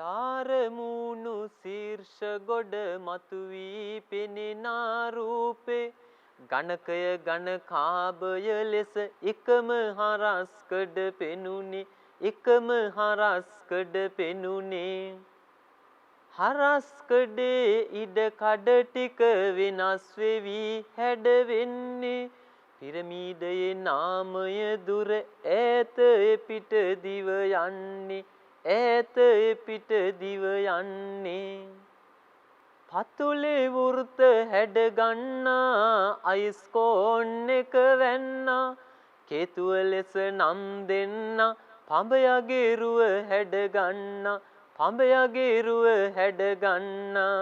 යාරමූණු ශීර්ෂ ගොඩ මතුවී පෙනෙනා රූපේ ගණකය ගණකාභය ලෙස එකම හරස්කඩ පෙනුනේ එකම හරස්කඩ පෙනුනේ හරස්කඩේ ඉඩ කඩ ටික වෙනස් වෙවි හැඩ වෙන්නේ පිරමීඩයේ නාමය දුර ඈත පිට දිව යන්නේ ඈත පිට දිව යන්නේ පතුලේ වෘත හැඩ ගන්නා අයිස්කෝන් එක වැන්නා කේතුව ලෙස නම් දෙන්න පඹයගේ රුව හැඩ ගන්නා පඹයගේ රුව හැඩ ගන්නා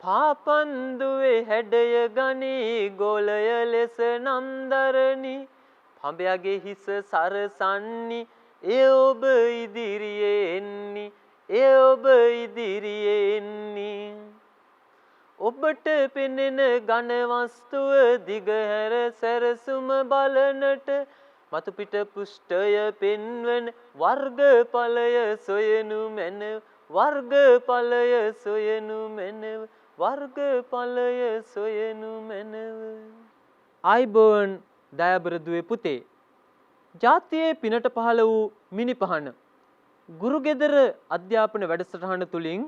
පාපන්දුවේ හැඩය ගනී ගෝලය ලෙස නම් දරණි පඹයගේ හිස සරසන්නි එය ඔබ ඉදිරියේ එන්නේ එය ඔබ ඉදිරියේ එන්නේ ඔබට පෙනෙන ඝන වස්තුව දිගහැර සැරසුම බලනට මතු පිට පෘෂ්ඨය පෙන්වන වර්ගඵලය සොයනු මැනව වර්ගඵලය සොයනු මැනව වර්ගඵලය සොයනු මැනව ආයිබෝන් දයාබර දුවේ පුතේ ජාතියේ පිනට පහළ වූ මිනිපහන ගුරුගෙදර අධ්‍යාපන වැඩසටහන තුලින්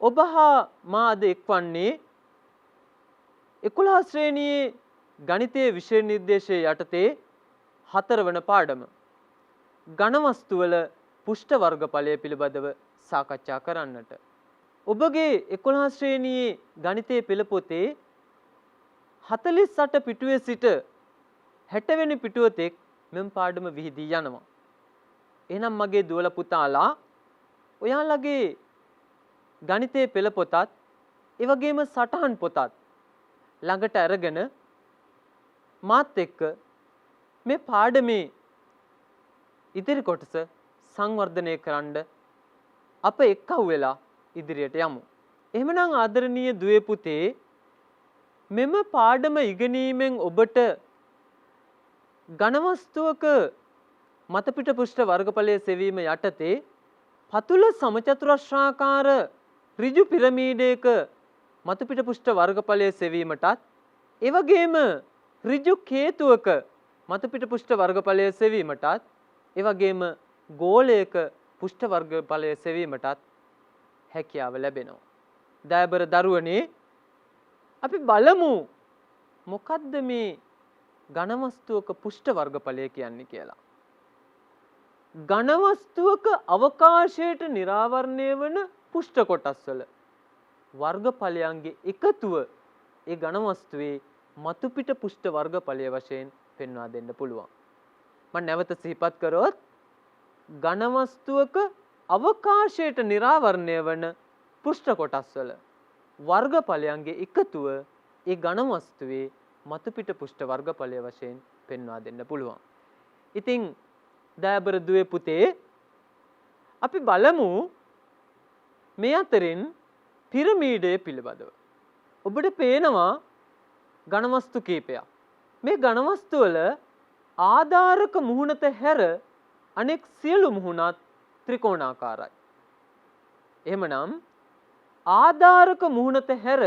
ඔබ හා මා අද එක්වන්නේ 11 ශ්‍රේණියේ ගණිතයේ විෂය නිර්දේශය යටතේ 4 වන පාඩම ඝන වස්තු වල පුෂ්ඨ වර්ගඵලය පිළිබඳව සාකච්ඡා කරන්නට. ඔබගේ 11 ශ්‍රේණියේ ගණිතයේ පෙළ පොතේ 48 පිටුවේ සිට 60 වෙනි පිටුව තෙක් මෙම පාඩම විහිදී යනවා. එහෙනම් මගේ දුවල පුතාලා ඔයාලගේ ගණිතයේ පෙළ පොතත් ඒ වගේම සටහන් පොතත් ළඟට අරගෙන මාත් එක්ක මේ පාඩමේ ඉදිරි කොටස සංවර්ධනය කරන්න අප එක්කහුව වෙලා ඉදිරියට යමු. එහෙමනම් ආදරණීය දුවේ පුතේ මෙම පාඩම ඉගෙනීමෙන් ඔබට ඝන වස්තුවක මතපිට පෘෂ්ඨ වර්ගඵලයේ සෙවීම යටතේ පතුල සමචතුරස්‍රාකාර ඍජු පිරමීඩයක මතපිට පෘෂ්ඨ වර්ගඵලයේ සෙවීමටත් ඒ වගේම ඍජු කේතුවක මතපිට පෘෂ්ඨ වර්ගඵලයේ සෙවීමටත් ඒ වගේම ගෝලයක පෘෂ්ඨ වර්ගඵලයේ සෙවීමටත් හැකියාව ලැබෙනවා. දයාබර දරුවනේ අපි බලමු මොකද්ද මේ ඝන වස්තුවක පුෂ්ඨ වර්ගඵලය කියන්නේ කියලා. ඝන වස්තුවක අවකාශයට නිරාවරණය වන පුෂ්ඨ කොටස් වල වර්ගඵලයන්ගේ එකතුව ඒ ඝන වස්තුවේ මතුපිට පුෂ්ඨ වර්ගඵලය වශයෙන් පෙන්වා දෙන්න පුළුවන්. මම නැවත සිහිපත් කරොත් ඝන වස්තුවක අවකාශයට නිරාවරණය වන පුෂ්ඨ කොටස් වල වර්ගඵලයන්ගේ එකතුව ඒ ඝන වස්තුවේ මතුපිට පුෂ්ඨ වර්ගඵලය වශයෙන් පෙන්වා දෙන්න පුළුවන්. ඉතින් දයාබර දුවේ පුතේ අපි බලමු මේ අතරින් පිරමීඩය පිළිබඳව. ඔබට පේනවා ඝන වස්තු කීපයක්. මේ ඝන වස්තු වල ආධාරක මුහුණත හැර අනෙක් සියලු මුහුණත් ත්‍රිකෝණාකාරයි. එහෙමනම් ආධාරක මුහුණත හැර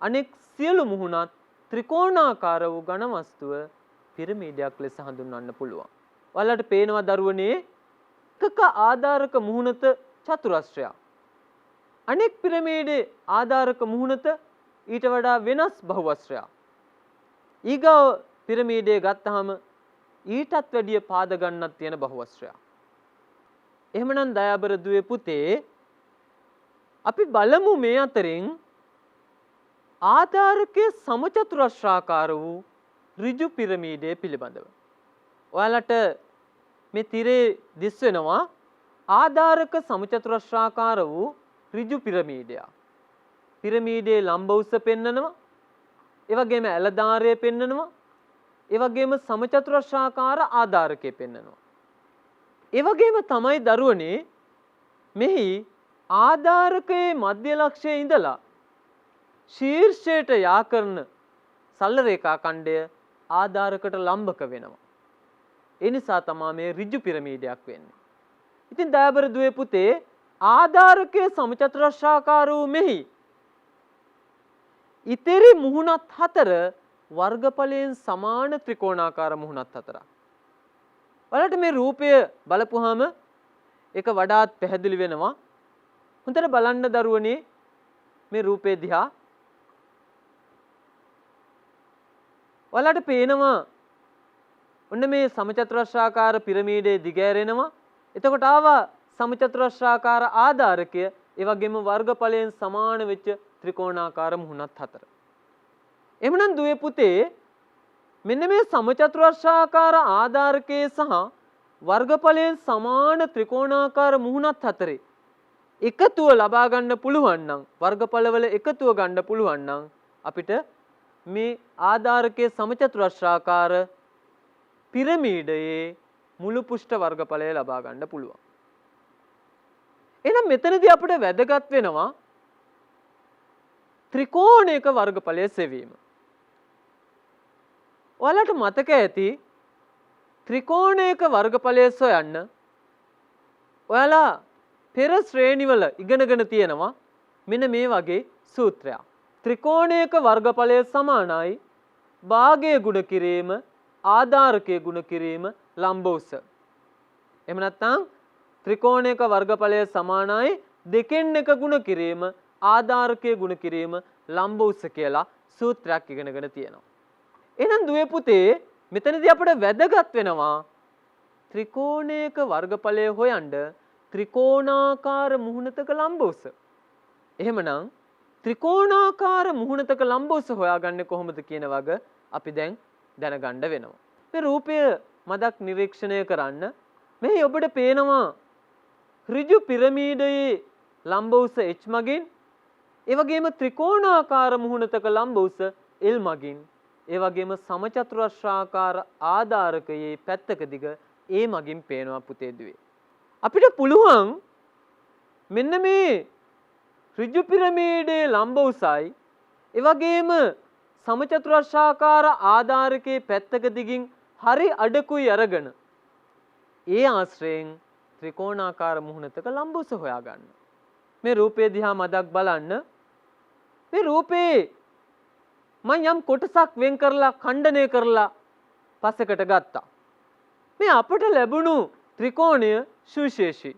අනෙක් සියලු මුහුණත් ත්‍රිකෝණාකාර වූ ඝන වස්තුව පිරමීඩයක් ලෙස හඳුන්වන්න පුළුවන්. ඔයාලට පේනවා දරුවනේ එකක ආධාරක මුහුණත චතුරස්‍රයක්. අනෙක් පිරමීඩේ ආධාරක මුහුණත ඊට වඩා වෙනස් බහුවස්ත්‍රයක්. ඊගාව පිරමීඩය ගත්තාම ඊටත් වැඩිය පාද ගන්නක් තියෙන බහුවස්ත්‍රයක්. එහෙමනම් දයාබර දුවේ පුතේ අපි බලමු මේ අතරින් ආධාරකයේ සමචතුරස්‍රාකාර වූ ඍජු පිරමීඩය පිළිබඳව. ඔයාලට මේ තිරේ දිස් වෙනවා ආධාරක සමචතුරස්‍රාකාර වූ ඍජු පිරමීඩයක්. පිරමීඩයේ ලම්බ උස පෙන්නනවා. ඒ වගේම ඇලදාරය පෙන්නනවා. ඒ වගේම සමචතුරස්‍රාකාර ආධාරකය පෙන්නනවා. ඒ වගේම තමයි දරුවනේ මෙහි ආධාරකයේ මධ්‍ය ලක්ෂයේ ඉඳලා ශීර්ෂයට යා කරන සරල රේඛා ඛණ්ඩය ආධාරකට ලම්බක වෙනවා. ඒ නිසා තමයි මේ ඍජු පිරමීඩයක් වෙන්නේ. ඉතින් දයාබර දුවේ පුතේ ආධාරකයේ සමචතුරස්‍රාකාර වූ මෙහි ඉතිරි මුහුණත් හතර වර්ගඵලයෙන් සමාන ත්‍රිකෝණාකාර මුහුණත් හතරක්. ඔයාලට මේ රූපය බලපුවාම ඒක වඩාත් පැහැදිලි වෙනවා. හොඳට බලන්න දරුවනේ මේ රූපේ දිහා. ඔයාලට පේනවා ඔන්න මේ සමචතුරස්‍රාකාර පිරමීඩයේ දිගෑරෙනවා. එතකොට ආවා සමචතුරස්‍රාකාර ආධාරකය, ඒ වගේම වර්ගඵලයෙන් සමාන වෙච්ච ත්‍රිකෝණාකාර මුහුණත් හතර. එhmenan දුවේ පුතේ මෙන්න මේ සමචතුරස්‍රාකාර ආධාරකයේ සහ වර්ගඵලයෙන් සමාන ත්‍රිකෝණාකාර මුහුණත් හතරේ එකතුව ලබා ගන්න පුළුවන් නම්, වර්ගඵලවල එකතුව ගන්න පුළුවන් නම් අපිට මේ ආධාරකයේ සමචතුරස්‍රාකාර පිරමීඩයේ මුළු පුෂ්ඨ වර්ගඵලය ලබා ගන්න පුළුවන්. එහෙනම් මෙතනදී අපිට වැදගත් වෙනවා ත්‍රිකෝණයක වර්ගඵලය සෙවීම. ඔයාලට මතක ඇති ත්‍රිකෝණයක වර්ගඵලය සොයන්න ඔයාලා පෙර ශ්‍රේණිවල ඉගෙනගෙන තියෙනවා මෙන්න මේ වගේ සූත්‍රයක්. ත්‍රිකෝණයක වර්ගඵලය සමානයි භාගය ගුණ කිරීම ආධාරකයේ ගුණ කිරීම ලම්බෝස. එහෙම නැත්නම් ත්‍රිකෝණයක වර්ගඵලය සමානයි දෙකෙන් එක ගුණ කිරීම ආධාරකයේ ගුණ කිරීම ලම්බෝස කියලා සූත්‍රයක් ඉගෙනගෙන තියෙනවා. එහෙනම් දුවේ පුතේ මෙතනදී අපිට වැදගත් වෙනවා ත්‍රිකෝණයක වර්ගඵලය හොයන්න ත්‍රිකෝණාකාර මුහුණතක ලම්බෝස. එහෙමනම් ත්‍රිකෝණාකාර මුහුණතක ලම්බෝස හොයාගන්නේ කොහොමද කියන වග අපි දැන් දැනගන්න වෙනවා. මේ රූපය මදක් නිරීක්ෂණය කරන්න. මෙහි ඔබට පේනවා ඍජු පිරමීඩයේ ලම්බෝස H මගින්, ඒ වගේම ත්‍රිකෝණාකාර මුහුණතක ලම්බෝස L මගින්, ඒ වගේම සමචතුරස්‍රාකාර ආධාරකයේ පැත්තක දිග A මගින් පේනවා පුතේ දුවේ. අපිට පුළුවන් මෙන්න මේ ඍජු පිරමීඩයේ ලම්බෝසයි ඒ වගේම සමචතුරස්‍රාකාර ආධාරකයේ පැත්තක දිගින් හරි අඩකුයි අරගෙන ඒ ආශ්‍රයෙන් ත්‍රිකෝණාකාර මුහුණතක ලම්බෝස හොයාගන්න. මේ රූපය දිහා මදක් බලන්න. මේ රූපේ මම යම් කොටසක් වෙන් කරලා ඛණ්ඩනය කරලා පස්සකට ගත්තා. මේ අපට ලැබුණු ත්‍රිකෝණය සුවිශේෂී.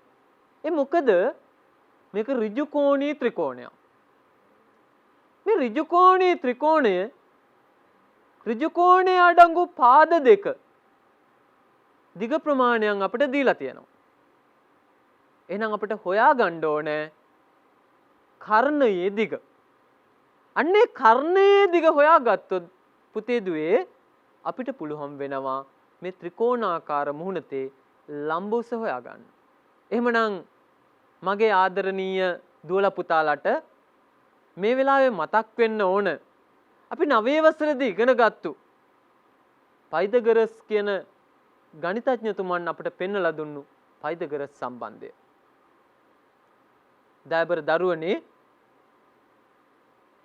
ඒ මොකද මේක ඍජු කෝණී ත්‍රිකෝණයක්. මේ ඍජු කෝණී ත්‍රිකෝණය ඍජු කෝණයේ අඩංගු පාද දෙක දිග ප්‍රමාණයක් අපිට දීලා තියෙනවා. එහෙනම් අපිට හොයාගන්න ඕනේ කර්ණයේ දිග. අන්නේ කර්ණයේ දිග හොයාගත්තොත් පුතේ දුවේ අපිට පුළුවන් වෙනවා මේ ත්‍රිකෝණාකාර මුහුණතේ ලම්බෝස හොයාගන්න. එහෙමනම් මගේ ආදරණීය දුවලා පුතාලට මේ වෙලාවේ මතක් වෙන්න ඕන අපි 9 වසරේදී ඉගෙන ගත්තු පයිතගරස් කියන ගණිතඥතුමන් අපිට පෙන්වලා දුන්නු පයිතගරස් සම්බන්ධය. දයබර දරුවනේ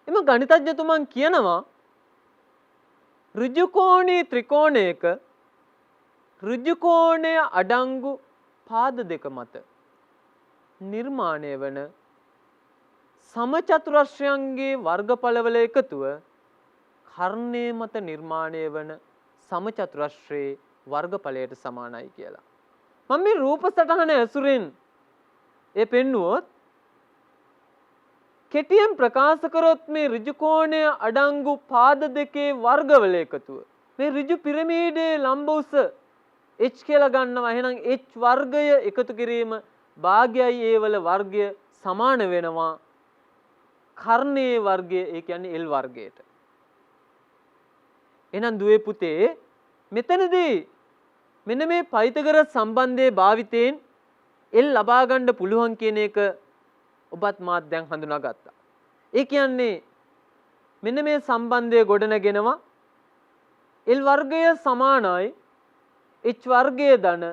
එම ගණිතඥතුමන් කියනවා ඍජු කෝණී ත්‍රිකෝණයක ඍජු කෝණය අඩංගු පාද දෙක මත නිර්මාණය වන සමචතුරස්‍රයන්ගේ වර්ගඵලවල එකතුව කර්ණයේ මත නිර්මාණය වන සමචතුරස්‍රයේ වර්ගඵලයට සමානයි කියලා. මම මේ රූප සටහන ඇසුරින් ඒ පෙන්නුවොත් කෙටියෙන් ප්‍රකාශ කරොත් මේ ඍජු කෝණය අඩංගු පාද දෙකේ වර්ගවල එකතුව මේ ඍජු පිරමීඩයේ ලම්බෝස H කියලා ගන්නවා. එහෙනම් H වර්ගය එකතු කිරීම භාගයයි A වල වර්ගය සමාන වෙනවා කර්ණයේ වර්ගය, ඒ කියන්නේ L වර්ගයට. එහෙනම් දුවේ පුතේ මෙතනදී මෙන්න මේ පයිතගරස් සම්බන්ධයේ භාවිතයෙන් L ලබා ගන්න පුළුවන් කියන එක ඔබත් මාත් දැන් හඳුනාගත්තා. ඒ කියන්නේ මෙන්න මේ සම්බන්ධය ගොඩනගෙනවා L වර්ගය සමානයි H වර්ගයේ ධන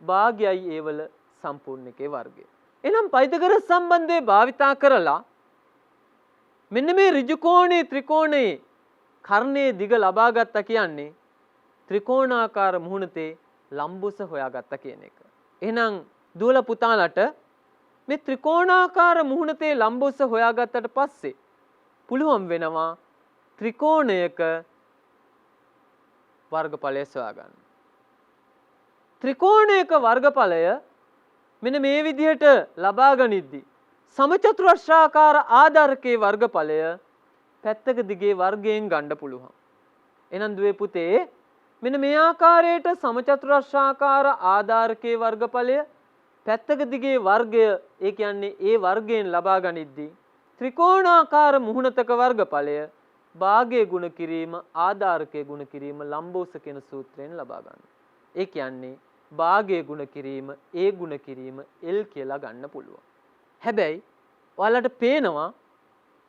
භාගයයි A වල සම්පූර්ණකයේ වර්ගය. එහෙනම් පයිතගරස් සම්බන්ධය භාවිතා කරලා මෙන්න මේ ඍජු කෝණී ත්‍රිකෝණයේ කර්ණයේ දිග ලබා ගත්තා කියන්නේ ත්‍රිකෝණාකාර මුහුණතේ ලම්බෝස හොයාගත්තා කියන එක. එහෙනම් දුවලා පුතාලට මේ ත්‍රිකෝණාකාර මුහුණතේ ලම්බෝස හොයාගත්තට පස්සේ පුළුවන් වෙනවා ත්‍රිකෝණයක වර්ගඵලය සොයාගන්න. ත්‍රිකෝණයක වර්ගඵලය මෙන්න මේ විදිහට ලබා ගනිද්දී සමචතුරස්‍රාකාර ආධාරකයේ වර්ගඵලය පැත්තක දිගේ වර්ගයෙන් ගන්න පුළුවන්. එහෙනම් දුවේ පුතේ මෙන්න මේ ආකාරයට සමචතුරස්‍රාකාර ආධාරකයේ වර්ගඵලය පැත්තක දිගේ වර්ගය ඒ කියන්නේ ඒ වර්ගයෙන් ලබා ගනිද්දී ත්‍රිකෝණාකාර මුහුණතක වර්ගඵලය භාගයේ ගුණ කිරීම ආධාරකයේ ගුණ කිරීම ලම්බෝස කියන සූත්‍රයෙන් ලබා ගන්න. ඒ කියන්නේ භාගයේ ගුණ කිරීම ඒ ගුණ කිරීම L කියලා ගන්න පුළුවන්. හැබැයි ඔයාලට පේනවා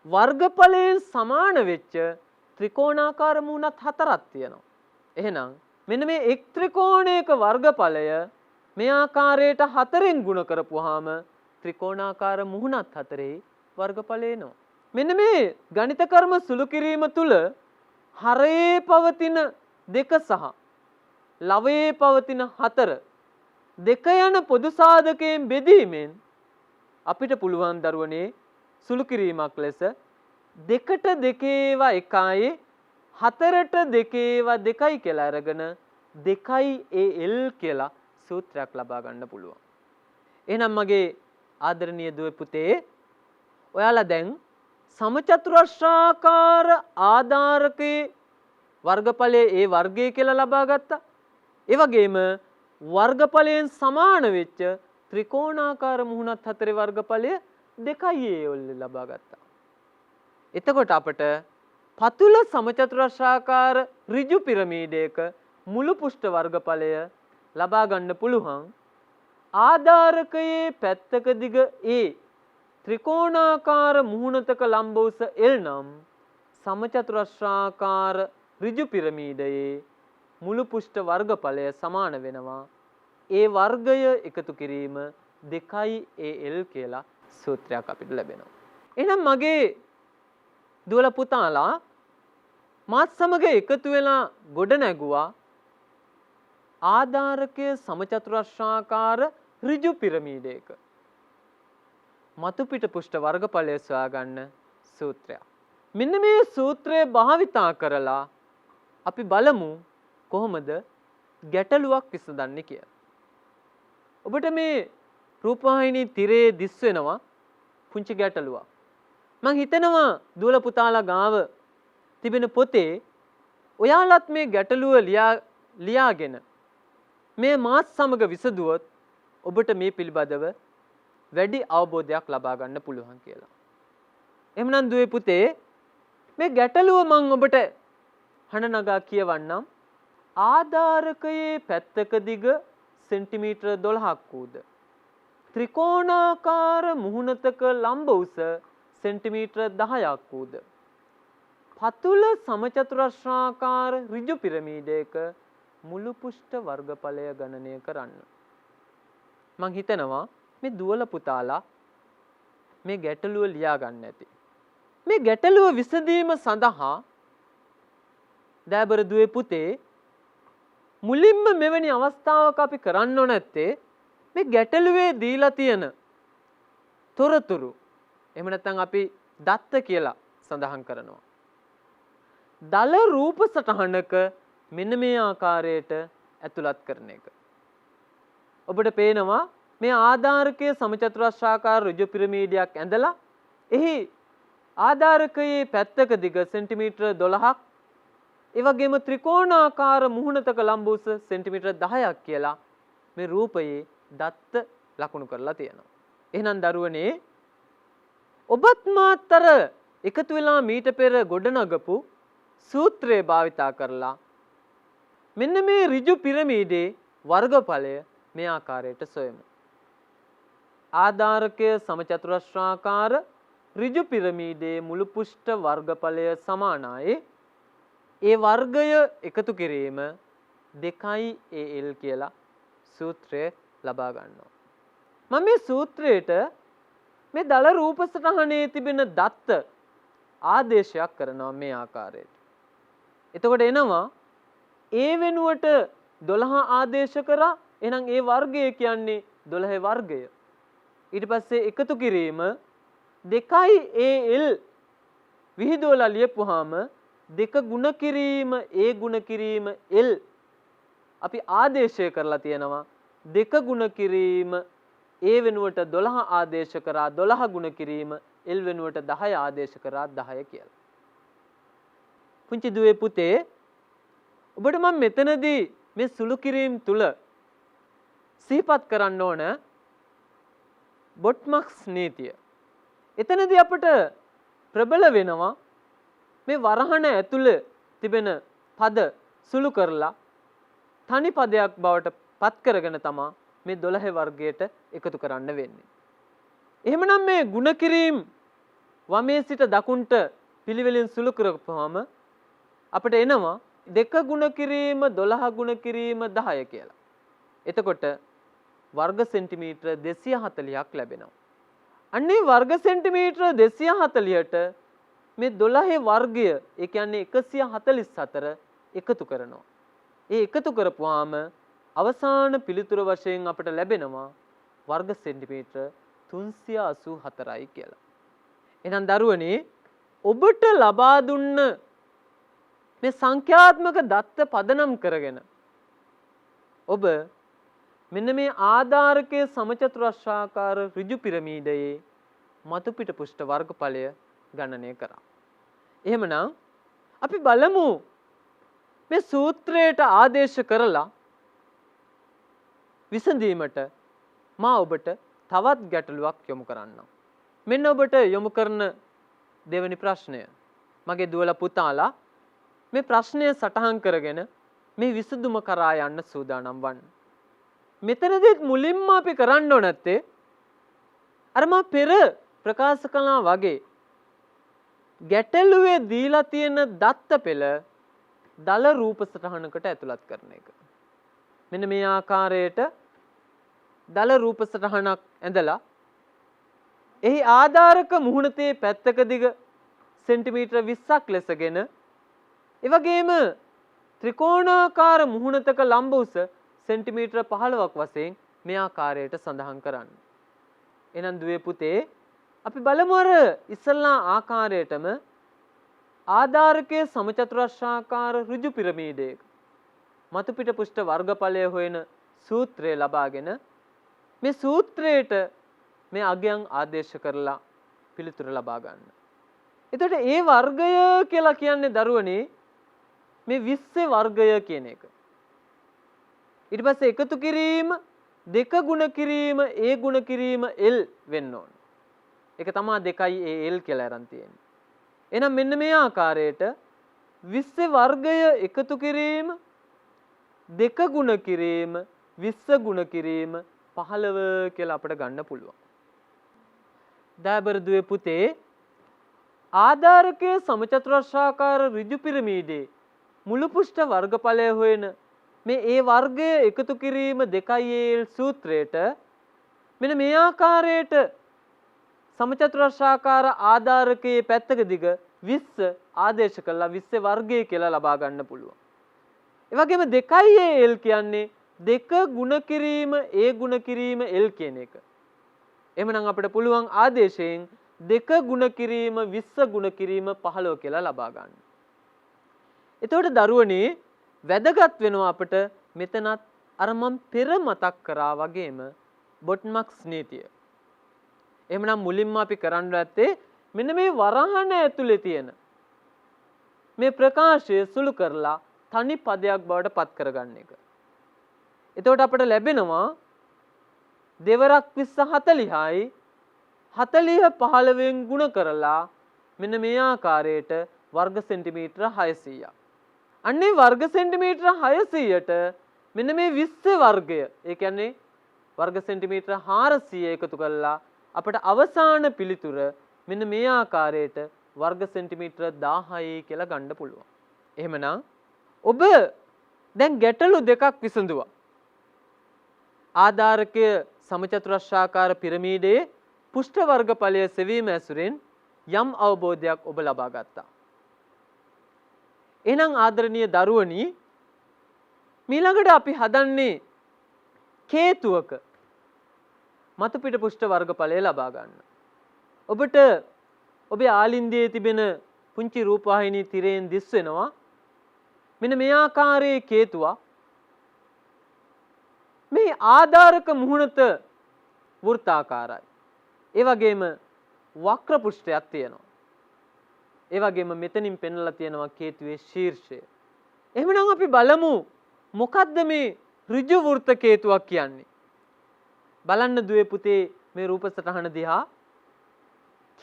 වර්ගඵලයෙන් සමාන වෙච්ච ත්‍රිකෝණාකාර මුහුණත් හතරක් තියෙනවා. එහෙනම් මෙන්න මේ එක් ත්‍රිකෝණයක වර්ගඵලය මේ ආකාරයට හතරෙන් ගුණ කරපුවාම ත්‍රිකෝණාකාර මුහුණත් හතරේ වර්ගඵලය එනවා. මෙන්න මේ ගණිත කර්ම සුළු කිරීම තුල හරයේ පවතින දෙක සහ ලවයේ පවතින හතර දෙක යන පොදු සාධකයෙන් බෙදීමෙන් අපිට පුළුවන් දරුවනේ සුළු කිරීමක් ලෙස දෙකට දෙකේවා එකයි හතරට දෙකේවා දෙකයි කියලා අරගෙන 2L කියලා සූත්‍රයක් ලබා ගන්න පුළුවන්. එහෙනම් මගේ ආදරණීය දුව පුතේ ඔයාලා දැන් සමචතුරස්‍රාකාර ආධාරකයේ වර්ගඵලයේ ඒ වර්ගය කියලා ලබා ගත්තා. ඒ වගේම වර්ගඵලයෙන් සමාන වෙච්ච ත්‍රිකෝණාකාර මුහුණත් හතරේ වර්ගඵලය 2L ලබා ගත්තා. එතකොට අපට පතුල සමචතුරස්‍රාකාර ඍජු පිරමීඩයක මුළු පෘෂ්ඨ වර්ගඵලය ලබා ගන්න පුළුවන් ආධාරකයේ පැත්තක දිග A ත්‍රිකෝණාකාර මුහුණතක ලම්බෝස L නම් සමචතුරස්‍රාකාර ඍජු පිරමීඩයේ මුළු පෘෂ්ඨ වර්ගඵලය සමාන වෙනවා. ඒ වර්ගය එකතු කිරීම 2L කියලා සූත්‍රයක් අපිට ලැබෙනවා. එහෙනම් මගේ දුවල පුතාලා මාත් සමග එකතු වෙලා ගොඩ නැගුවා ආධාරකය සමචතුරස්‍රාකාර ඍජු පිරමීඩයක මතු පිට පෘෂ්ඨ වර්ගඵලය සොයා ගන්න සූත්‍රයක්. මෙන්න මේ සූත්‍රය භාවිතා කරලා අපි බලමු කොහොමද ගැටලුවක් විසඳන්නේ කියලා. ඔබට මේ රූපවාහිනී තිරේ දිස් වෙනවා පුංචි ගැටලුවක්. මං හිතනවා දුවල පුතාලා ගාව තිබෙන පොතේ ඔයාලත් මේ ගැටලුව ලියාගෙන මේ මාත් සමග විසඳුවොත් ඔබට මේ පිළිබඳව වැඩි අවබෝධයක් ලබා ගන්න පුළුවන් කියලා. එහෙනම් දුවේ පුතේ මේ ගැටලුව මම ඔබට හඬ නගා කියවන්නම්. ආධාරකයේ පැත්තක දිග සෙන්ටිමීටර 12ක් වූද ත්‍රිකෝණාකාර මුහුණතක ලම්බ උස සෙන්ටිමීටර 10ක් වූද පතුල සමචතුරස්‍රාකාර ඍජු පිරමීඩයක මුළු පෘෂ්ඨ වර්ගඵලය ගණනය කරන්න. මං හිතනවා මේ දුවල පුතාලා මේ ගැටලුව ලියා ගන්න ඇති. මේ ගැටලුව විසඳීම සඳහා දෑබර දුවේ පුතේ මුලින්ම මෙවැනි අවස්ථාවක අපි කරන්න ඕන නැත්තේ මේ ගැටලුවේ දීලා තියෙන තොරතුරු එහෙම නැත්නම් අපි දත්ත කියලා සඳහන් කරනවා. දල රූප සටහනක මෙන්න මේ ආකාරයට ඇතුළත් කරන එක. ඔබට පේනවා මේ ආධාරකයේ සමචතුරස්‍රාකාර ඍජු පිරමීඩයක් ඇඳලා එහි ආධාරකයේ පැත්තක දිග සෙන්ටිමීටර 12ක් ඒ වගේම ත්‍රිකෝණාකාර මුහුණතක ලම්බ උස සෙන්ටිමීටර 10ක් කියලා මේ රූපයේ දත්ත ලකුණු කරලා තියෙනවා. එහෙනම් දරුවනේ ඔබත් මාතර එකතු වෙලා මීට පෙර ගොඩනගපු සූත්‍රය භාවිතා කරලා මෙන්න මේ ඍජු පිරමීඩේ වර්ගඵලය මේ ආකාරයට සොයමු. ආධාරකය සමචතුරස්‍රාකාර ඍජු පිරමීඩේ මුළු පෘෂ්ඨ වර්ගඵලය සමානයි. ඒ වර්ගය එකතු කිරීම 2L කියලා සූත්‍රය ලබා ගන්නවා. මම මේ සූත්‍රයට මේ දල රූප සටහනේ තිබෙන දත්ත ආදේශයක් කරනවා මේ ආකාරයට. එතකොට එනවා A වෙනුවට 12 ආදේශ කරා. එහෙනම් ඒ වර්ගය කියන්නේ 12 වර්ගය. ඊට පස්සේ එකතු කිරීම 2al විහිදුවලා ලියපුවාම 2 ගුණ කිරීම a ගුණ කිරීම l අපි ආදේශය කරලා තියෙනවා 2 ගුණ කිරීම a වෙනුවට 12 ආදේශ කරා 12 ගුණ කිරීම l වෙනුවට 10 ආදේශ කරා 10 කියලා. පුංචි දුවේ පුතේ ඔබට මම මෙතනදී මේ සුළු කිරීම තුල සිහිපත් කරන්න ඕන බොට්මක්ස් නීතිය. එතනදී අපට ප්‍රබල වෙනවා මේ වරහණ ඇතුළේ තිබෙන පද සුළු කරලා තනි පදයක් බවට පත් කරගෙන තමයි මේ 12 වර්ගයට එකතු කරන්න වෙන්නේ. එහෙමනම් මේ ಗುಣ කිරීම වමේ සිට දකුණට පිළිවෙලින් සුළු කරපුවාම අපිට එනවා 2 ගුණ කිරීම 12 ගුණ කිරීම 10 කියලා. එතකොට වර්ග සෙන්ටිමීටර 240ක් ලැබෙනවා. අන්නේ වර්ග සෙන්ටිමීටර 240ට මේ 12 වර්ගය ඒ කියන්නේ 144 එකතු කරනවා. ඒ එකතු කරපුවාම අවසාන පිළිතුර වශයෙන් අපිට ලැබෙනවා වර්ග සෙන්ටිමීටර 384යි කියලා. එහෙනම් දරුවනේ ඔබට ලබා දුන්න මේ සංඛ්‍යාත්මක දත්ත පදනම් කරගෙන ඔබ මෙන්න මේ ආධාරකයේ සමචතුරස්‍රාකාර ඍජු පිරමීඩයේ මතු පිට පෘෂ්ඨ වර්ගඵලය ගණනය කරා. එහෙමනම් අපි බලමු මේ සූත්‍රයට ආදේශ කරලා විසඳීමට මා ඔබට තවත් ගැටලුවක් යොමු කරන්නම්. මෙන්න ඔබට යොමු කරන දෙවෙනි ප්‍රශ්නය. මගේ දුවලා පුතාලා මේ ප්‍රශ්නය සටහන් කරගෙන මේ විසඳුම කරා යන්න සූදානම් වන්න. මෙතනදිත් මුලින්ම අපි කරන්න ඕන නැත්තේ අර මා පෙර ප්‍රකාශ කළා වගේ ගැටලුවේ දීලා තියෙන දත්ත පෙළ දල රූප සටහනකට ඇතුළත් කරන එක. මෙන්න මේ ආකාරයට දල රූප සටහනක් ඇඳලා එහි ආධාරක මුහුණතේ පැත්තක දිග සෙන්ටිමීටර 20ක් ලෙසගෙන එවැගේම ත්‍රිකෝණාකාර මුහුණතක ලම්බ උස සෙන්ටිමීටර 15ක් වශයෙන් මේ ආකාරයට සඳහන් කරන්න. එහෙනම් දුවේ පුතේ අපි බලමු අර ඉස්සල්ලා ආකාරයටම ආධාරකයේ සමචතුරස්‍රාකාර ඍජු පිරමීඩයක මතු පිට පෘෂ්ඨ වර්ගඵලය හොයන සූත්‍රය ලබාගෙන මේ සූත්‍රයට මේ අගයන් ආදේශ කරලා පිළිතුර ලබා ගන්න. එතකොට ඒ වර්ගය කියලා කියන්නේ දරුවනේ මේ 20 වර්ගය කියන එක. ඊට පස්සේ එකතු කිරීම 2 ගුණ කිරීම a ගුණ කිරීම l වෙන්න ඕන. ඒක තමයි 2al කියලා අරන් තියෙන්නේ. එහෙනම් මෙන්න මේ ආකාරයට 20 වර්ගය එකතු කිරීම 2 ගුණ කිරීම 20 ගුණ කිරීම 15 කියලා අපිට ගන්න පුළුවන්. දයාබර දුවේ පුතේ ආධාරකයේ සමචතුරස්‍රාකාර ඍජු පිරමීඩයේ මුළු පෘෂ්ඨ වර්ගඵලය හොයන මේ ඒ වර්ගය එකතු කිරීම 2al සූත්‍රයට මෙන්න මේ ආකාරයට සමචතුරස්‍රාකාර ආධාරකයේ පැත්තක දිග 20 ආදේශ කළා 20 වර්ගය කියලා ලබා ගන්න පුළුවන්. ඒ වගේම 2al කියන්නේ 2 ගුණ කිරීම a ගුණ කිරීම l කියන එක. එහෙමනම් අපිට පුළුවන් ආදේශයෙන් 2 ගුණ කිරීම 20 ගුණ කිරීම 15 කියලා ලබා ගන්න. එතකොට දරුවනේ වැදගත් වෙනවා අපිට මෙතනත් අර මම පෙර මතක් කරා වගේම බොට්මක්ස් නීතිය. එහෙමනම් මුලින්ම අපි කරන්න ඇත්තේ මෙන්න මේ වරහණ ඇතුලේ තියෙන මේ ප්‍රකාශය සුළු කරලා තනි පදයක් බවට පත් කරගන්න එක. එතකොට අපිට ලැබෙනවා දෙවරක් 20 40යි 40 15න් ගුණ කරලා මෙන්න මේ ආකාරයට වර්ග සෙන්ටිමීටර 600ක්. අන්නේ වර්ග සෙන්ටිමීටර 600ට මෙන්න මේ 20 වර්ගය ඒ කියන්නේ වර්ග සෙන්ටිමීටර 400 එකතු කරලා අපට අවසාන පිළිතුර මෙන්න මේ ආකාරයට වර්ග සෙන්ටිමීටර 1000යි කියලා ගන්න පුළුවන්. එහෙමනම් ඔබ දැන් ගැටලු දෙකක් විසඳුවා. ආධාරකය සමචතුරස්‍රාකාර පිරමීඩයේ පෘෂ්ඨ වර්ගඵලය සෙවීම ඇසුරෙන් යම් අවබෝධයක් ඔබ ලබා ගත්තා. එහෙනම් ආදරණීය දරුවනි මීළඟට අපි හදන්නේ කේතුවක මතු පිට පුෂ්ඨ වර්ගඵලය ලබා ගන්න. ඔබට ඔබේ ආලින්දයේ තිබෙන පුංචි රූපවාහිනී තිරයෙන් දිස් වෙනවා මෙන්න මේ ආකාරයේ කේතුවක්. මේ ආධාරක මුහුණත වෘත්තාකාරයි. ඒ වගේම වක්‍ර පුෂ්ඨයක් තියෙනවා. ඒ වගේම මෙතනින් පෙන්වලා තියෙනවා කේතුවේ ශීර්ෂය. එහෙනම් අපි බලමු මොකද්ද මේ ඍජු වෘත්ත කේතුවක් කියන්නේ. බලන්න දුවේ පුතේ මේ රූප සටහන දිහා.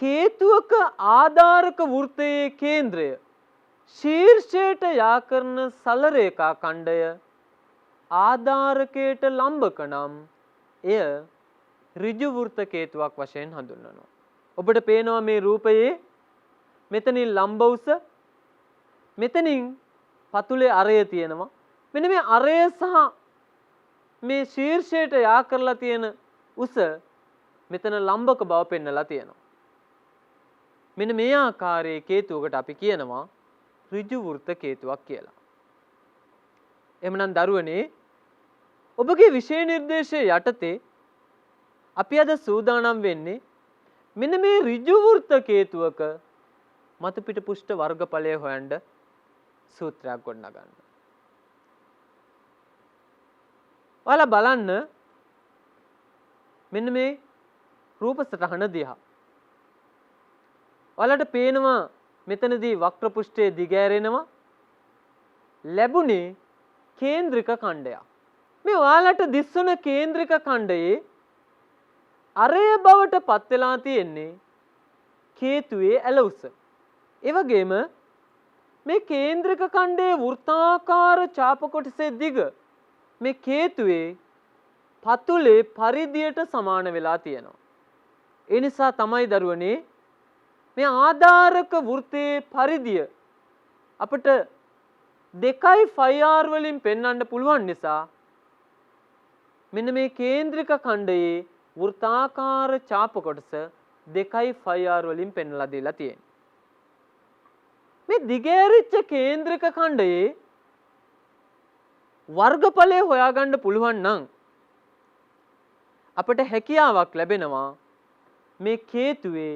කේතුවක ආධාරක වෘත්තයේ කේන්ද්‍රය ශීර්ෂයට යා කරන සල රේඛා ඛණ්ඩය ආධාරකයට ලම්බක නම් එය ඍජු වෘත්ත කේතුවක් වශයෙන් හඳුන්වනවා. ඔබට පේනවා මේ රූපයේ මෙතනින් ලම්බ උස මෙතනින් පතුලේ අරය තියෙනවා. මෙන්න මේ අරය සහ මේ ශීර්ෂයට යා කරලා තියෙන උස මෙතන ලම්බක බව පෙන්නලා තියෙනවා. මෙන්න මේ ආකාරයේ කේතුවකට අපි කියනවා ඍජු වෘත්ත කේතුවක් කියලා. එහෙමනම් දරුවනේ ඔබගේ විෂය නිර්දේශයේ යටතේ අපි අද සූදානම් වෙන්නේ මෙන්න මේ ඍජු වෘත්ත කේතුවක මතු පිට පුෂ්ඨ වර්ගඵලය හොයන්න සූත්‍රයක් ගොඩනගන්න. ඔයාලා බලන්න මෙන්න මේ රූප සටහන දිහා. ඔයාලට පේනවා මෙතනදී වක්‍ර පුෂ්ඨයේ දිගෑරෙනවා ලැබුණේ කේන්ද්‍රික ඛණ්ඩයක්. මේ ඔයාලට දිස්වන කේන්ද්‍රික ඛණ්ඩයේ අරය බවට පත් වෙලා තියෙන්නේ කේතුවේ ඇල උස. ඒ වගේම මේ කේන්ද්‍රික ඛණ්ඩයේ වෘත්තාකාර ඡාප කොටසේ දිග මේ කේතුවේ පතුලේ පරිධියට සමාන වෙලා තියෙනවා. ඒ නිසා තමයි දරුවනේ මේ ආධාරක වෘත්තයේ පරිධිය අපිට 2πr වලින් පෙන්වන්න පුළුවන් නිසා මෙන්න මේ කේන්ද්‍රික ඛණ්ඩයේ වෘත්තාකාර ඡාප කොටස 2πr වලින් පෙන්වලා දීලා තියෙනවා. මේ දිගෑරිච්ච කේන්ද්‍රික ඛණ්ඩයේ වර්ගඵලය හොයාගන්න පුළුවන් නම් අපිට හැකියාවක් ලැබෙනවා මේ කේතුවේ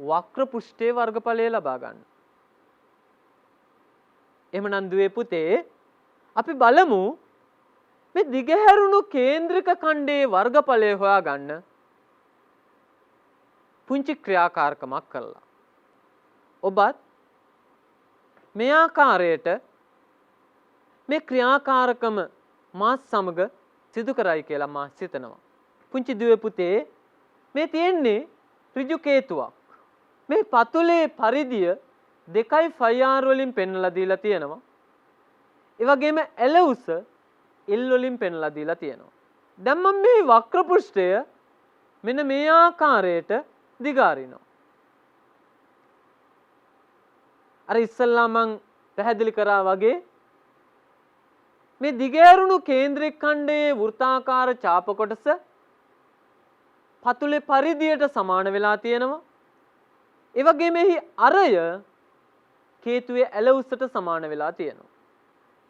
වක්‍ර පුෂ්ඨයේ වර්ගඵලය ලබා ගන්න. එහෙමනම් දුවේ පුතේ අපි බලමු මේ දිගහැරුණු කේන්ද්‍රික ඛණ්ඩයේ වර්ගඵලය හොයාගන්න පුංචි ක්‍රියාකාරකමක් කළා. ඔබත් මේ ආකාරයට මේ ක්‍රියාකාරකම මාත් සමග සිදු කරයි කියලා මා හිතනවා. පුංචි දුවේ පුතේ මේ තියෙන්නේ ඍජු කේතුවක්. මේ පතුලේ පරිධිය 2πr වලින් පෙන්වලා දීලා තියෙනවා. ඒ වගේම ඇල උස L වලින් පෙන්වලා දීලා තියෙනවා. දැන් මම මේ වක්‍ර පෘෂ්ඨය මෙන්න මේ ආකාරයට දිගාරිනවා. අර ඉස්සල්ලා මං පැහැදිලි කරා වගේ මේ දිගෑරුණු කේන්ද්‍රික ඛණ්ඩයේ වෘත්තාකාර ඡාප කොටස පතුලේ පරිධියට සමාන වෙලා තියෙනවා. ඒ වගේම එහි අරය කේතුවේ ඇල උසට සමාන වෙලා තියෙනවා.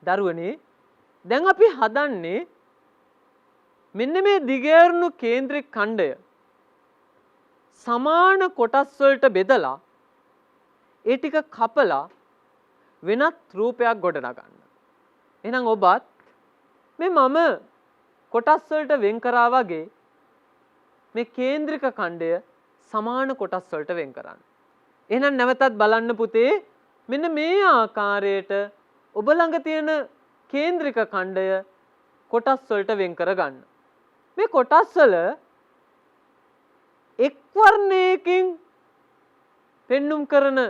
දරුවනේ දැන් අපි හදන්නේ මෙන්න මේ දිගෑරුණු කේන්ද්‍රික ඛණ්ඩය සමාන කොටස් වලට බෙදලා ඒ ටික කපලා වෙනත් රූපයක් ගොඩනගන්න. එහෙනම් ඔබත් මේ මම කොටස් වලට වෙන් කරා වගේ මේ කේන්ද්‍රික ඛණ්ඩය සමාන කොටස් වලට වෙන් කරන්න. එහෙනම් නැවතත් බලන්න පුතේ මෙන්න මේ ආකාරයට ඔබ ළඟ තියෙන කේන්ද්‍රික ඛණ්ඩය කොටස් වලට වෙන් කරගන්න. මේ කොටස් වල එක් වර්ණයකින් පෙන්눔 කරන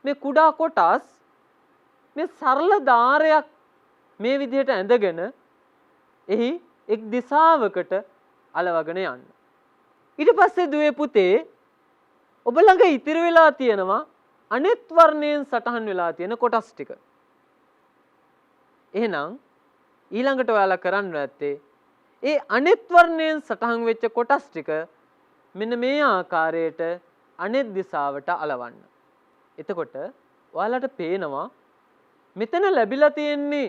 මේ කුඩා කොටස් මේ සරල ධාරයක් මේ විදිහට ඇඳගෙන එහි එක් දිශාවකට අලවගෙන යන්න. ඊට පස්සේ දුවේ පුතේ ඔබ ළඟ ඉතිරි වෙලා තියෙනවා අනෙත් වර්ණයෙන් සටහන් වෙලා තියෙන කොටස් ටික. එහෙනම් ඊළඟට ඔයාලා කරන්න ඇත්තේ ඒ අනෙත් වර්ණයෙන් සටහන් වෙච්ච කොටස් ටික මෙන්න මේ ආකාරයට අනෙත් දිශාවට අලවන්න. එතකොට ඔයාලට පේනවා මෙතන ලැබිලා තියෙන්නේ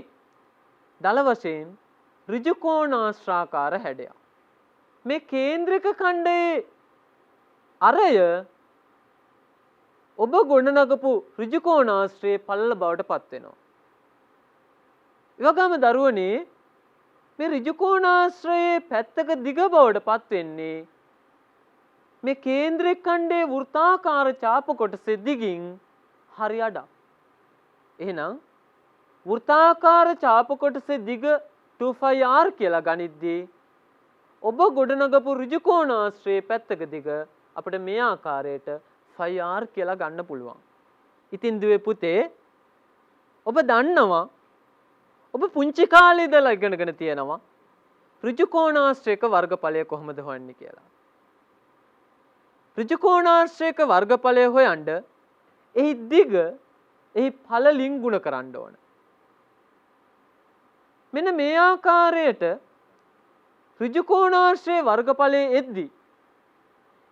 දල වශයෙන් ඍජු කෝණාශ්‍රාකාර හැඩයක්. මේ කේන්ද්‍රක ඛණ්ඩයේ අරය ඔබ ගොඩනගපු ඍජු කෝණාශ්‍රයේ පළල බවට පත් වෙනවා. ඒ වගේම දරුවනේ මේ ඍජු කෝණාශ්‍රයේ පැත්තක දිග බවට පත් වෙන්නේ මේ කේන්ද්‍රක ඛණ්ඩයේ වෘත්තාකාර ඡාප කොටසේ දිගින් හරි අඩක්. එහෙනම් වෘත්තාකාර ඡාප කොටසේ දිග 2πr කියලා ගනිද්දී ඔබ ගොඩනගපු ඍජු කෝණාශ්‍රයේ පැත්තක දිග අපිට මේ ආකාරයට πr කියලා ගන්න පුළුවන්. ඉතින් දුවේ පුතේ ඔබ දන්නවා ඔබ පුංචි කාලේ ඉඳලා ඉගෙනගෙන තියෙනවා ඍජු කෝණාශ්‍රයක වර්ගඵලය කොහොමද හොයන්නේ කියලා. ඍජු කෝණාශ්‍රයක වර්ගඵලය හොයන්න එහි දිග එහි පළලින් ගුණ කරන්න ඕන. මෙන්න මේ ආකාරයට ඍජු කෝණාශ්‍රයේ වර්ගඵලයේ එද්දී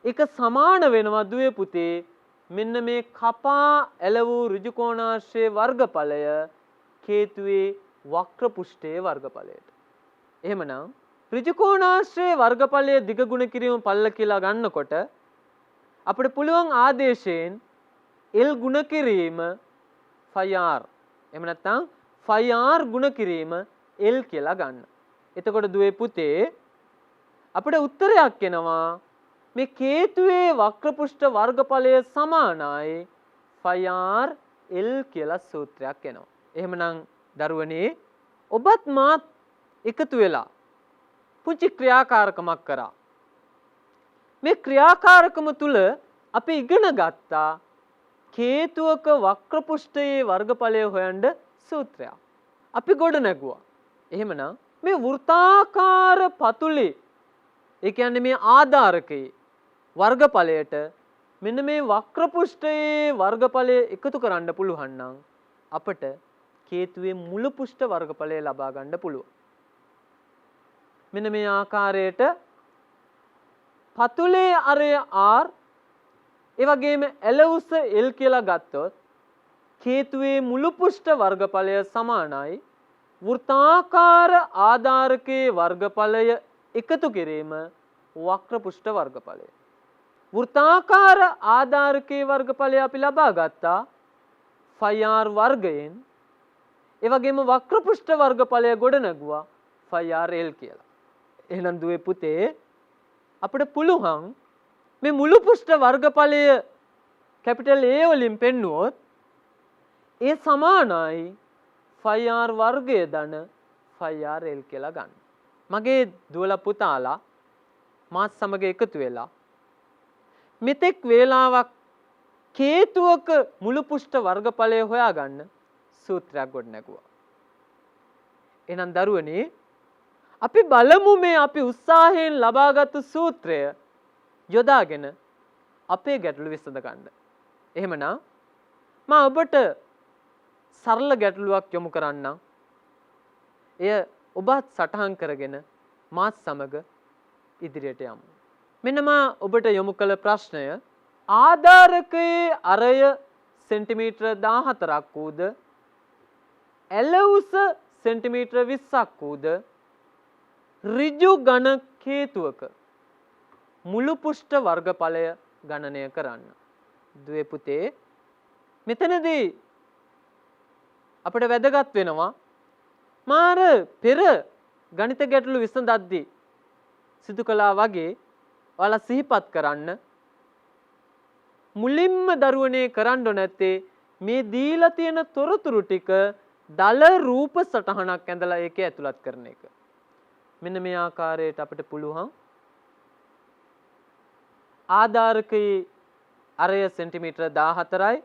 ඒක සමාන වෙනවා දුවේ පුතේ මෙන්න මේ කපා ඇල වූ ඍජු කෝණාශ්‍රයේ වර්ගඵලය කේතුවේ වක්‍ර පෘෂ්ඨයේ වර්ගඵලයට. එහෙමනම් ඍජු කෝණාශ්‍රයේ වර්ගඵලයේ දිග ගුණ කිරීම පළල කියලා ගන්නකොට අපිට පුළුවන් ආදේශයෙන් L ගුණ කිරීම φr. එහෙම නැත්නම් φr ගුණ කිරීම L කියලා ගන්න. එතකොට දුවේ පුතේ අපිට උත්තරයක් එනවා මේ කේතුවේ වක්‍ර පෘෂ්ඨ වර්ගඵලය සමානයි φr L කියලා සූත්‍රයක් එනවා. එහෙමනම් දරුවනේ ඔබත් මාත් එකතු වෙලා පුංචි ක්‍රියාකාරකමක් කරා. මේ ක්‍රියාකාරකම තුල අපි ඉගෙන ගත්තා කේතුවක වක්‍ර පෘෂ්ඨයේ වර්ගඵලය හොයන්න සූත්‍රයක්. අපි ගොඩ නැගුවා. එහෙමනම් මේ වෘත්තාකාර පතුලේ ඒ කියන්නේ මේ ආධාරකයේ වර්ගඵලයට මෙන්න මේ වක්‍ර පෘෂ්ඨයේ වර්ගඵලය එකතු කරන්න පුළුවන් නම් අපට කේතුවේ මුළු පෘෂ්ඨ වර්ගඵලය ලබා ගන්න පුළුවන්. මෙන්න මේ ආකාරයට පතුලේ අරය r ඒ වගේම ඇල උස L කියලා ගත්තොත් කේතුවේ මුළු පෘෂ්ඨ වර්ගඵලය සමානයි වෘත්තාකාර ආධාරකයේ වර්ගඵලය එකතු කිරීම වක්‍ර පෘෂ්ඨ වර්ගඵලය. වෘත්තාකාර ආධාරකයේ වර්ගඵලය අපි ලබා ගත්තා φr වර්ගයෙන්. ඒ වගේම වක්‍ර පෘෂ්ඨ වර්ගඵලය ගොඩ නැගුවා φr L කියලා. එහෙනම් දුවේ පුතේ අපිට පුළුවන් මේ මුළු පෘෂ්ඨ වර්ගඵලය කැපිටල් A වලින් පෙන්නුවොත් ඒ සමානයි φr වර්ගය ධන φr L කියලා ගන්න. මගේ දුවලා පුතාලා මාත් සමග එකතු වෙලා මෙතෙක් වේලාවක් කේතුවක මුළු පෘෂ්ඨ වර්ගඵලය හොයාගන්න සූත්‍රයක් ගොඩ නැගුවා. එහෙනම් දරුවනේ අපි බලමු මේ අපි උත්සාහයෙන් ලබාගත් සූත්‍රය යොදාගෙන අපේ ගැටලු විසඳ ගන්න. එහෙමනම් මම ඔබට සරල ගැටලුවක් යොමු කරන්නම්. එය ඔබත් සටහන් කරගෙන මාත් සමග ඉදිරියට යමු. මෙන්න මා ඔබට යොමු කළ ප්‍රශ්නය ආධාරකයේ අරය සෙන්ටිමීටර 14ක් වූද ඇල උස සෙන්ටිමීටර 20ක් වූද ඍජු ඝන කේතුවක මුළු පෘෂ්ඨ වර්ගඵලය ගණනය කරන්න. දුවේ පුතේ මෙතනදී අපිට වැදගත් වෙනවා මාර පෙර ගණිත ගැටලු විසඳද්දී සිදු කළා වගේ ඔයාලා සිහිපත් කරන්න මුලින්ම දරුවනේ කරන්න නැත්තේ මේ දීලා තියෙන තොරතුරු ටික දල රූප සටහනක් ඇඳලා ඒකේ ඇතුළත් කරන එක. මෙන්න මේ ආකාරයට අපිට පුළුවන් ආධාරකයේ අරය සෙන්ටිමීටර 14යි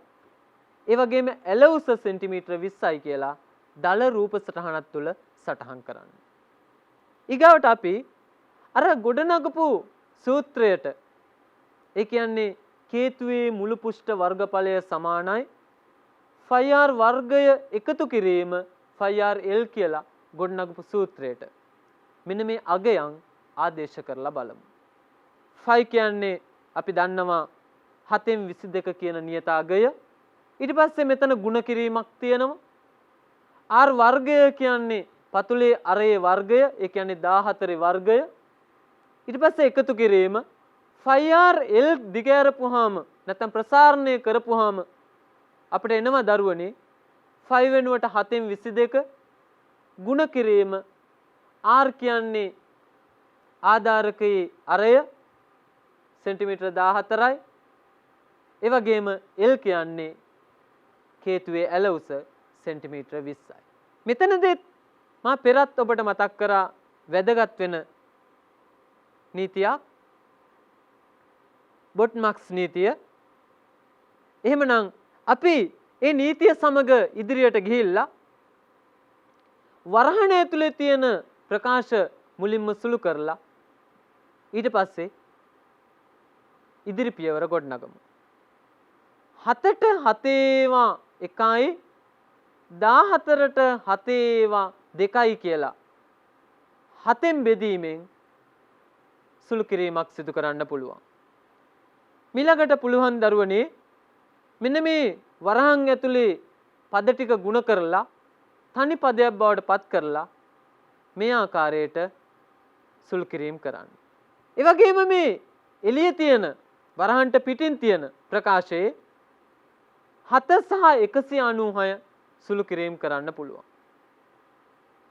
ඒ වගේම ඇල උස සෙන්ටිමීටර 20යි කියලා දල රූප සටහනක් තුල සටහන් කරන්න. ඊගාවට අපි අර ගොඩනගපු සූත්‍රයට ඒ කියන්නේ කේතුවේ මුළු පෘෂ්ඨ වර්ගඵලය සමානයි φr වර්ගය එකතු කිරීම φr L කියලා ගොඩනගපු සූත්‍රයට මෙන්න මේ අගයන් ආදේශ කරලා බලමු. ෆයි කියන්නේ අපි දන්නවා 7න් 22 කියන නියත අගය. ඊට පස්සේ මෙතන ගුණ කිරීමක් තියෙනවා. r වර්ගය කියන්නේ පතුලේ අරයේ වර්ගය, ඒ කියන්නේ 14 වර්ගය. ඊට පස්සේ එකතු කිරීම 5rl දිගෑරපුවාම නැත්නම් ප්‍රසාරණය කරපුවාම අපිට එනවා දරුවනේ 5 වෙනුවට 7න් 22 ගුණ කිරීම r කියන්නේ ආධාරකයේ අරය සෙන්ටිමීටර 14යි. ඒ වගේම l කියන්නේ කේතුවේ ඇල උස සෙන්ටිමීටර 20යි. මෙතනදී මා පෙරත් ඔබට මතක් කරා වැදගත් වෙන නීතියක් බොට්මාක්ස් නීතිය. එහෙමනම් අපි මේ නීතිය සමග ඉදිරියට ගිහිල්ලා වරහණ ඇතුලේ තියෙන ප්‍රකාශ මුලින්ම සුළු කරලා ඊට පස්සේ ඉදිරි පියවර ගොඩනගමු. 7ට 7 ඒවා 1යි 14ට 7 ඒවා 2යි කියලා 7න් බෙදීමෙන් සුළු කිරීමක් සිදු කරන්න පුළුවන්. මිලකට පුළුවන් දරුවනේ මෙන්න මේ වරහන් ඇතුලේ පද ටික ගුණ කරලා තනි පදයක් බවට පත් කරලා මේ ආකාරයට සුළු කිරීම කරන්න. ඒ වගේම මේ එළියේ තියෙන වරහන්ට පිටින් තියෙන ප්‍රකාශයේ 7 සහ 196 සුළු කිරීම කරන්න පුළුවන්.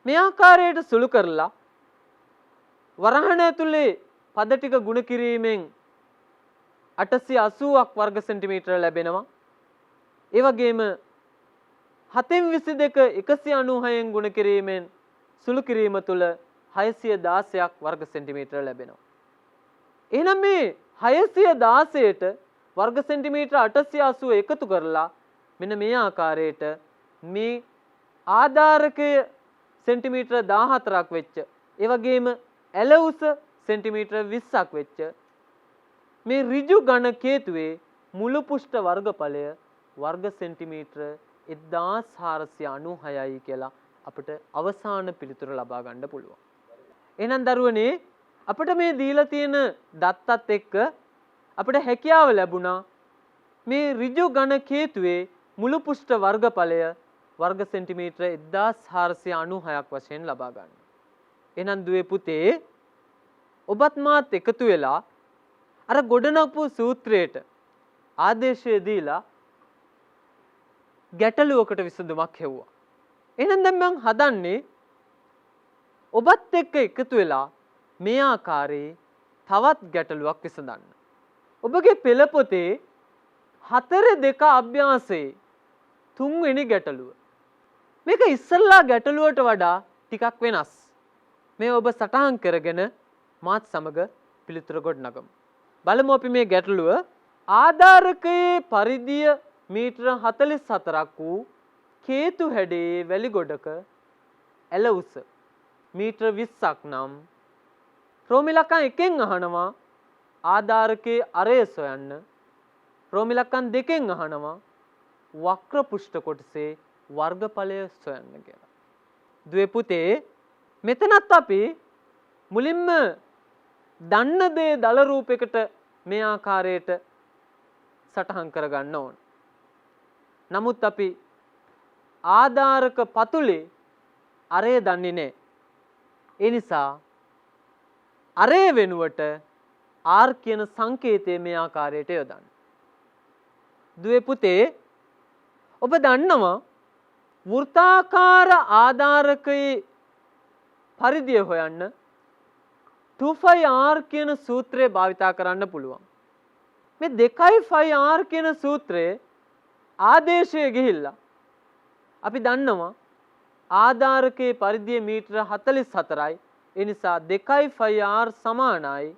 මේ ආකාරයට සුළු කරලා වරහණ ඇතුලේ පද ටික ගුණ කිරීමෙන් 880ක් වර්ග සෙන්ටිමීටර ලැබෙනවා. ඒ වගේම 7න් 22 196න් ගුණ කිරීමෙන් සුළු කිරීම තුළ 616ක් වර්ග සෙන්ටිමීටර ලැබෙනවා. එහෙනම් මේ 616ට වර්ග සෙන්ටිමීටර 880 එකතු කරලා මෙන්න මේ ආකාරයට මේ ආධාරකය සෙන්ටිමීටර 14ක් වෙච්ච ඒ වගේම ඇල උස සෙන්ටිමීටර 20ක් වෙච්ච මේ ඍජු ඝන කේතුවේ මුළු පෘෂ්ඨ වර්ගඵලය වර්ග සෙන්ටිමීටර 1496යි කියලා අපිට අවසාන පිළිතුර ලබා ගන්න පුළුවන්. එහෙනම් දරුවනේ අපිට මේ දීලා තියෙන දත්තත් එක්ක අපිට හැකියාව ලැබුණා මේ ඍජු ඝන කේතුවේ මුළු පෘෂ්ඨ වර්ගඵලය වර්ග සෙන්ටිමීටර 1496ක් වශයෙන් ලබා ගන්න. එහෙනම් දුවේ පුතේ ඔබත් මාත් එකතු වෙලා අර ගොඩනගපු සූත්‍රයට ආදේශය දීලා ගැටලුවකට විසඳුමක් හෙව්වා. එහෙනම් දැන් මම හදන්නේ ඔබත් එක්ක එකතු වෙලා මේ ආකාරයේ තවත් ගැටලුවක් විසඳන්න. ඔබගේ පෙළ පොතේ 4-2 අභ්‍යාසයේ 3 වෙනි ගැටලුව. මේක ඉස්සල්ලා ගැටලුවට වඩා ටිකක් වෙනස්. මේ ඔබ සටහන් කරගෙන මාත් සමග පිළිතුර ගොඩනගමු. බලමු අපි මේ ගැටලුව. ආධාරකයේ පරිධිය මීටර 44ක් වූ කේතු හැඩයේ වැලි ගොඩක ඇල උස මීටර 20ක් නම් රෝමිලකන් 1න් අහනවා ආධාරකයේ අරය සොයන්න. රෝමිලකන් 2න් අහනවා වක්‍ර පෘෂ්ඨ කොටසේ වර්ගඵලය සොයන්න කියලා. දුවේ පුතේ මෙතනත් අපි මුලින්ම දන්න දේ දල රූපයකට මේ ආකාරයට සටහන් කරගන්න ඕන. නමුත් අපි ආධාරක පතුලේ අරය දන්නේ නැහැ. ඒ නිසා අරය වෙනුවට R කියන සංකේතය මේ ආකාරයට යොදන්න. දුවේ පුතේ ඔබ දන්නවා වෘත්තාකාර ආධාරකයේ පරිධිය හොයන්න 2πr කියන සූත්‍රය භාවිතා කරන්න පුළුවන්. මේ 2πr කියන සූත්‍රයේ ආදේශය ගිහිල්ලා අපි දන්නවා ආධාරකයේ පරිධිය මීටර 44යි. ඒ නිසා 2πr සමානයි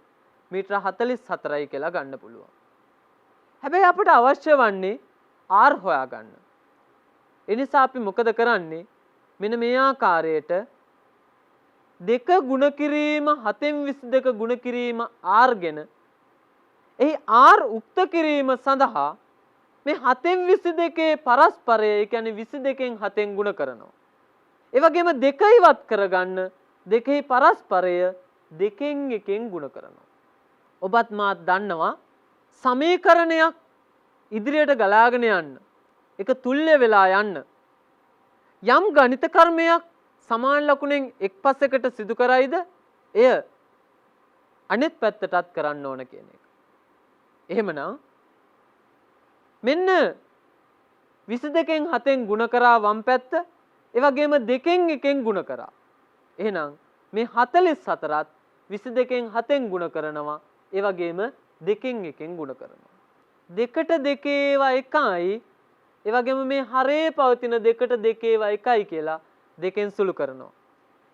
මීටර 44යි කියලා ගන්න පුළුවන්. හැබැයි අපිට අවශ්‍ය වන්නේ r හොයාගන්න. ඒ නිසා අපි මොකද කරන්නේ? මෙන්න මේ ආකාරයට 2 ගුණ කිරීම 7න් 22 ගුණ කිරීම r ගෙන එහි r උක්ත කිරීම සඳහා මේ 7න් 22 පරස්පරය ඒ කියන්නේ 22න් 7න් ගුණ කරනවා. ඒ වගේම 2 ඉවත් කරගන්න 2යි පරස්පරය 2න් 1න් ගුණ කරනවා. ඔබත් මාත් දන්නවා සමීකරණයක් ඉදිරියට ගලාගෙන යන්න ඒක තුල්‍ය වෙලා යන්න යම් ගණිත කර්මයක් සමාන ලකුණෙන් එක් පසෙකට සිදු කරයිද එය අනිත් පැත්තටත් කරන්න ඕන කියන එක. එහෙමනම් මෙන්න 22න් 7න් ಗುಣ කරා වම් පැත්ත, ඒ වගේම 2න් 1න් ಗುಣ කරා. එහෙනම් මේ 44ත් 22න් 7න් ಗುಣ කරනවා, ඒ වගේම 2න් 1න් ಗುಣ කරනවා. 2ට 2 ඒවා එකයි, ඒ වගේම මේ හරේ පවතින 2ට 2 ඒවා එකයි කියලා දෙකෙන් සුළු කරනවා.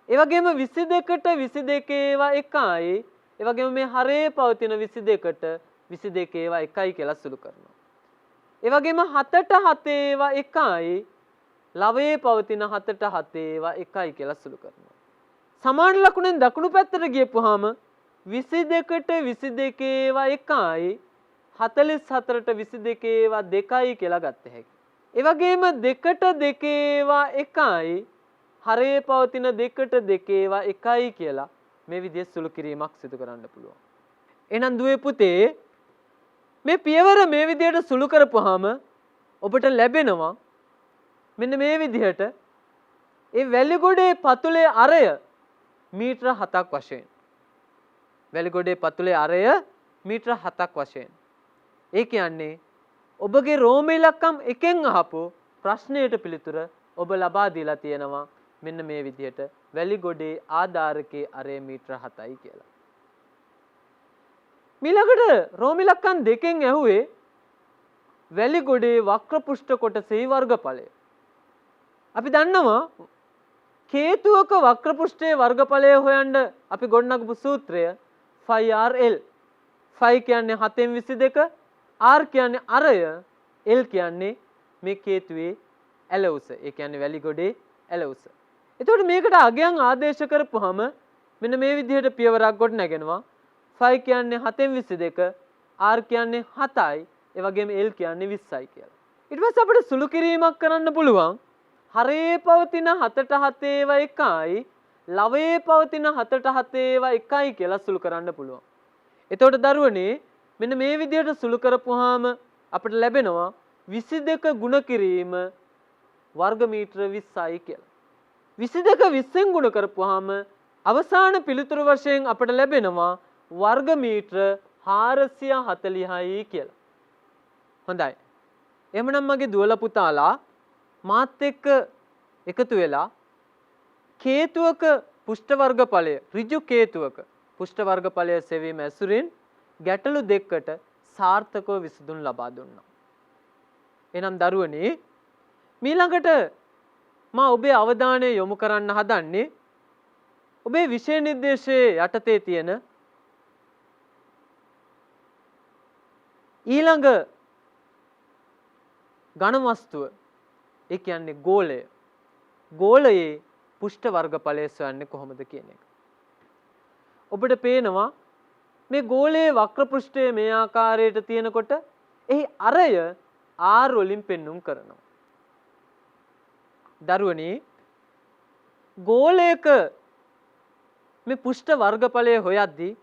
ඒ වගේම 22ට 22 ඒවා එකයි, ඒ වගේම මේ හරේ පවතින 22ට 22 ඒවා එකයි කියලා සුළු කරනවා. ඒ වගේම 7ට 7 ඒවා එකයි, ලවයේ පවතින 7ට 7 ඒවා එකයි කියලා සුළු කරනවා. සමාන ලකුණෙන් දකුණු පැත්තට ගියපුවාම 22ට 22 ඒවා එකයි, 44ට 22 ඒවා දෙකයි කියලා ගත්ත හැකියි. ඒ වගේම 2ට 2 ඒවා එකයි, හරේ පවතින 2ට 2 ඒවා එකයි කියලා මේ විදිහේ සුළු කිරීමක් සිදු කරන්න පුළුවන්. එහෙනම් දුවේ පුතේ මේ පියවර මේ විදිහට සුළු කරපුවාම ඔබට ලැබෙනවා මෙන්න මේ විදිහට ඒ වැලිගොඩේ පතුලේ අරය මීටර 7ක් වශයෙන්. වැලිගොඩේ පතුලේ අරය මීටර 7ක් වශයෙන්. ඒ කියන්නේ ඔබගේ රෝම ඉලක්කම් එකෙන් අහපු ප්‍රශ්නයට පිළිතුර ඔබ ලබා දීලා තියෙනවා මෙන්න මේ විදිහට වැලිගොඩේ ආධාරකයේ අරය මීටර 7යි කියලා. ඊළඟට රෝම ඉලක්කම් දෙකෙන් ඇහුවේ වැලිගොඩේ වක්‍ර පෘෂ්ඨ කොටසේ වර්ගඵලය. අපි දන්නවා කේතුවක වක්‍ර පෘෂ්ඨයේ වර්ගඵලය හොයන්න අපි ගොඩනගපු සූත්‍රය φRL. φ කියන්නේ 7න් 22, R කියන්නේ අරය, L කියන්නේ මේ කේතුවේ ඇල උස. ඒ කියන්නේ වැලිගොඩේ ඇල උස. එතකොට මේකට අගයන් ආදේශ කරපුවාම මෙන්න මේ විදිහට පියවරක් ගොඩ නැගෙනවා. φ කියන්නේ 7න් 22, R කියන්නේ 7යි, ඒ වගේම L කියන්නේ 20යි කියලා. ඊට පස්සේ අපිට සුළු කිරීමක් කරන්න පුළුවන්. හරේ පවතින 7ට 7 ඒවා එකයි, ලවයේ පවතින 7ට 7 ඒවා එකයි කියලා සුළු කරන්න පුළුවන්. එතකොට දරුවනේ මෙන්න මේ විදිහට සුළු කරපුවාම අපිට ලැබෙනවා 22 ගුණ කිරීම වර්ග මීටර 20යි කියලා. 22 20න් ගුණ කරපුවාම අවසාන පිළිතුරු වශයෙන් අපිට ලැබෙනවා වර්ග මීටර 440යි කියලා. හොඳයි. එහෙමනම් මගේ දුවලා පුතාලා මාත් එක්ක එකතු වෙලා කේතුවක පුෂ්ඨ වර්ගඵලය, ඍජු කේතුවක පුෂ්ඨ වර්ගඵලය සෙවීම ඇසුරින් ගැටලු දෙකකට සාර්ථකව විසඳුම් ලබා දුන්නා. එහෙනම් දරුවනේ ඊළඟට මා ඔබේ අවධානය යොමු කරන්න හදන්නේ ඔබේ විෂය නිර්දේශයේ යටතේ තියෙන ඊළඟ ඝන වස්තුව, ඒ කියන්නේ ගෝලය. ගෝලයේ පුෂ්ඨ වර්ගඵලය සොයන්නේ කොහොමද කියන එක. ඔබට පේනවා මේ ගෝලයේ වක්‍ර පෘෂ්ඨය මේ ආකාරයට තියෙනකොට එහි අරය R වලින් පෙන්눔 කරනවා. දරුවනේ ගෝලයක මේ පුෂ්ඨ වර්ගඵලය හොයද්දී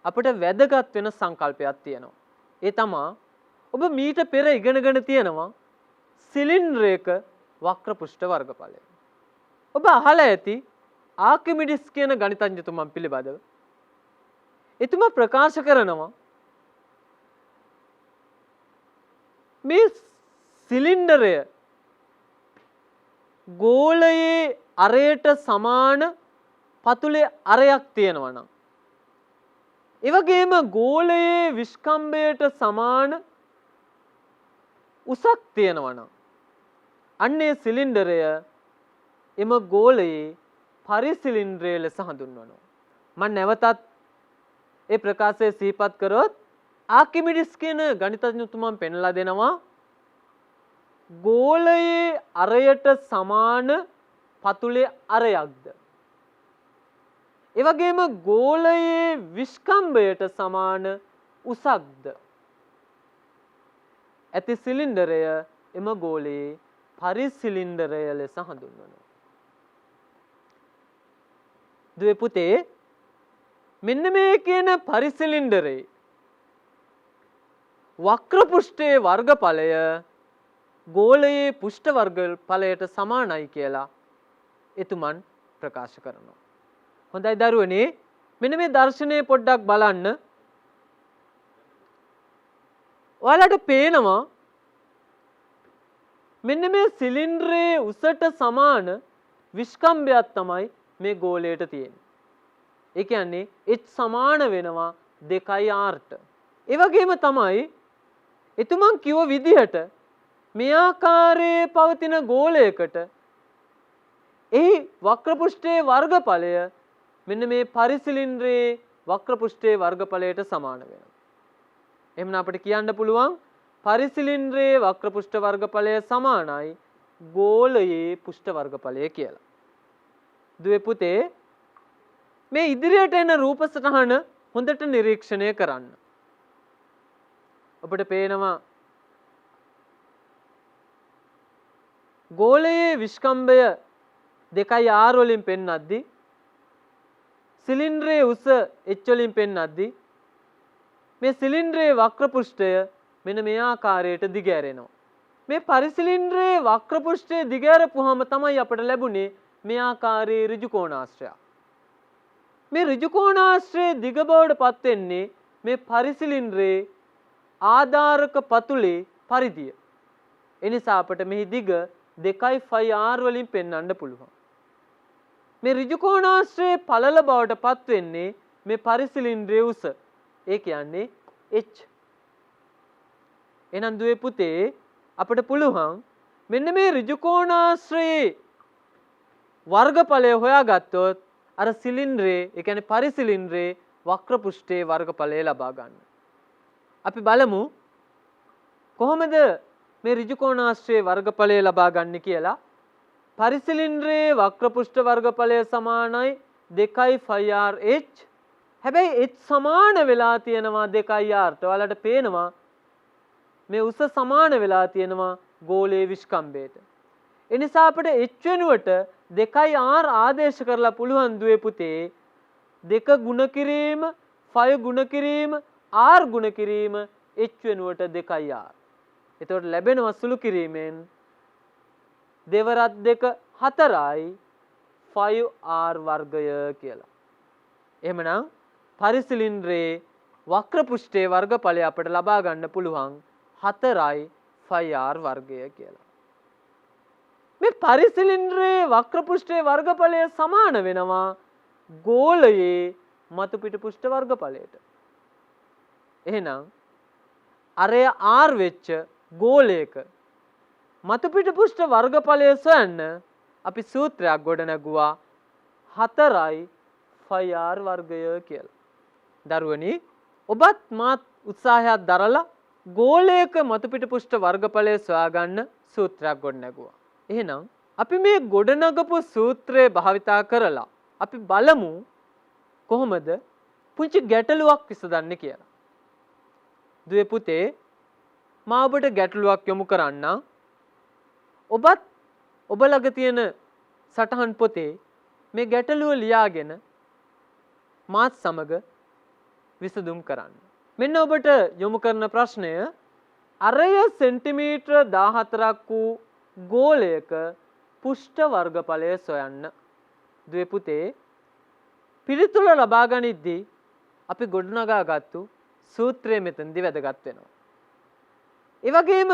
අපිට වැදගත් වෙන සංකල්පයක් තියෙනවා. ඒ තමයි ඔබ මීට පෙර ඉගෙනගෙන තියෙනවා සිලින්ඩරයක වක්‍ර පෘෂ්ඨ වර්ගඵලය. ඔබ අහලා ඇති ආකිමිඩිස් කියන ගණිතඥතුමන් පිළිබඳව. එතුමා ප්‍රකාශ කරනවා මේ සිලින්ඩරය ගෝලයේ අරයට සමාන පතුලේ අරයක් තියෙනවා නම්, ඒ වගේම ගෝලයේ විස්කම්භයට සමාන උසක් තියෙනවා නම් අන්නේ සිලින්ඩරය එම ගෝලයේ පරිසිලින්ඩරය ලෙස හඳුන්වනවා. මම නැවතත් ඒ ප්‍රකාශය සිහිපත් කරොත් ආකිමිඩිස් කියන ගණිතඥතුමන් පෙන්ලා දෙනවා ගෝලයේ අරයට සමාන පතුලේ අරයක්ද, ඒ වගේම ගෝලයේ විස්කම්භයට සමාන උසක්ද ඇති සිලින්ඩරය එම ගෝලයේ පරිසිලින්ඩරය ලෙස හඳුන්වනවා. දුවේ පුතේ මෙන්න මේ කියන පරිසිලින්ඩරේ වක්‍ර පෘෂ්ඨයේ වර්ගඵලය ගෝලයේ පුෂ්ඨ වර්ගඵලයට සමානයි කියලා එතුමන් ප්‍රකාශ කරනවා. හොඳයි දරුවනේ මෙන්න මේ දර්ශනය පොඩ්ඩක් බලන්න. ඔයාලට පේනවා මෙන්න මේ සිලින්ඩරයේ උසට සමාන විස්කම්භයක් තමයි මේ ගෝලයට තියෙන්නේ. ඒ කියන්නේ h සමාන වෙනවා 2rට. ඒ වගේම තමයි එතුමන් කිව්ව විදිහට මේ ආකාරයේ පවතින ගෝලයකට එහි වක්‍රපෘෂ්ඨයේ වර්ගඵලය මෙන්න මේ පරිසිලින්ඩරයේ වක්‍රපෘෂ්ඨයේ වර්ගඵලයට සමාන වෙනවා. එහෙනම් අපිට කියන්න පුළුවන් පරිසිලින්ඩරයේ වක්‍රපෘෂ්ඨ වර්ගඵලය සමානයි ගෝලයේ පෘෂ්ඨ වර්ගඵලය කියලා. දුවේ පුතේ මේ ඉදිරියට එන රූප සටහන හොඳට නිරීක්ෂණය කරන්න. ඔබට පේනවා ගෝලයේ විස්කම්භය 2r වලින් පෙන්වද්දී සිලින්ඩරයේ උස h වලින් පෙන්වද්දී මේ සිලින්ඩරයේ වක්‍රපෘෂ්ඨය මෙන්න මේ ආකාරයට දිගෑරෙනවා. මේ පරිසිලින්ඩරයේ වක්‍රපෘෂ්ඨය දිගෑරපුවාම තමයි අපට ලැබුණේ මේ ආකාරයේ ඍජු කෝණාශ්‍රය. මේ ඍජු කෝණාශ්‍රයේ දිග බවට පත් වෙන්නේ මේ පරිසිලින්ඩරයේ ආධාරක පතුලේ පරිධිය. එනිසා අපට මෙහි දිග 2πr වලින් පෙන්වන්න පුළුවන්. මේ ඍජු කෝණාශ්‍රයේ පළල බවට පත් වෙන්නේ මේ පරිසිලින්ඩරයේ උස. ඒ කියන්නේ h. එහෙනම් දුවේ පුතේ අපිට පුළුවන් මෙන්න මේ ඍජු කෝණාශ්‍රයේ වර්ගඵලය හොයාගත්තොත් අර සිලින්ඩරේ ඒ කියන්නේ පරිසිලින්ඩරේ වක්‍රපෘෂ්ඨයේ වර්ගඵලය ලබා ගන්න. අපි බලමු කොහොමද මේ ඍජු කෝණාශ්‍රයේ වර්ගඵලය ලබා ගන්න කියලා. පරිසිලින්ඩරයේ වක්‍රපෘෂ්ඨ වර්ගඵලය සමානයි 2πrh. හැබැයි h සමාන වෙලා තියෙනවා 2rට. ඔයාලට පේනවා මේ උස සමාන වෙලා තියෙනවා ගෝලයේ විස්කම්භයට. ඒ නිසා අපිට h වෙනුවට 2r ආදේශ කරලා පුළුවන් දුවේ පුතේ 2 ගුණ කිරීම 5 ගුණ කිරීම r ගුණ කිරීම h වෙනුවට 2r. එතකොට ලැබෙනවා සුළු කිරීමෙන් දෙවරත් 2 4යි 5r වර්ගය කියලා. එහෙමනම් පරිසිලින්ඩරයේ වක්‍රපෘෂ්ඨයේ වර්ගඵලය අපිට ලබා ගන්න පුළුවන් 4යි 5r වර්ගය කියලා. මේ පරිසිලින්ඩරයේ වක්‍රපෘෂ්ඨයේ වර්ගඵලය සමාන වෙනවා ගෝලයේ මතු පිට පෘෂ්ඨ වර්ගඵලයට. එහෙනම් අරය r වෙච්ච ගෝලයක මතු පිට පෘෂ්ඨ වර්ගඵලය සොයන්න අපි සූත්‍රයක් ගොඩනගුවා 4යි 5r වර්ගය කියලා. දරුවනි ඔබත් මාත් උත්සාහයක් දරලා ගෝලයක මතු පිට පෘෂ්ඨ වර්ගඵලය සොයාගන්න සූත්‍රයක් ගොඩනගුවා. එහෙනම් අපි මේ ගොඩනගපු සූත්‍රය භාවිතා කරලා අපි බලමු කොහොමද පුංචි ගැටලුවක් විසඳන්නේ කියලා. දුවේ පුතේ මා ඔබට ගැටලුවක් යොමු කරන්නම්. ඔබත් ඔබ ළඟ තියෙන සටහන් පොතේ මේ ගැටලුව ලියාගෙන මාත් සමග විසඳුම් කරන්න. මෙන්න ඔබට යොමු කරන ප්‍රශ්නය අරය සෙන්ටිමීටර 14ක් වූ ගෝලයක පෘෂ්ඨ වර්ගඵලය සොයන්න. දුවේ පුතේ පිළිතුර ලබා ගනිද්දී අපි ගොඩනගාගත්තු සූත්‍රය මෙතනදී වැදගත් වෙනවා. ඒ වගේම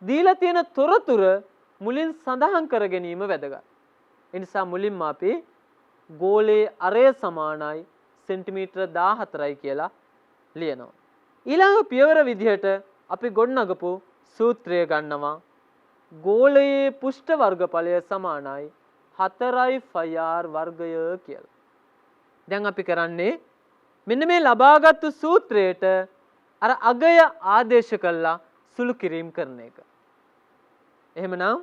දීලා තියෙන තොරතුර මුලින් සඳහන් කර ගැනීම වැදගත්. ඒ නිසා මුලින්ම අපි ගෝලයේ අරය සමානයි සෙන්ටිමීටර 14යි කියලා ලියනවා. ඊළඟ පියවර විදිහට අපි ගොඩනගපු සූත්‍රය ගන්නවා ගෝලයේ පෘෂ්ඨ වර්ගඵලය සමානයි 4යි 5r වර්ගය කියලා. දැන් අපි කරන්නේ මෙන්න මේ ලබාගත්තු සූත්‍රයට අර අගය ආදේශ කළා සුළු කිරීම කරන එක. එහෙමනම්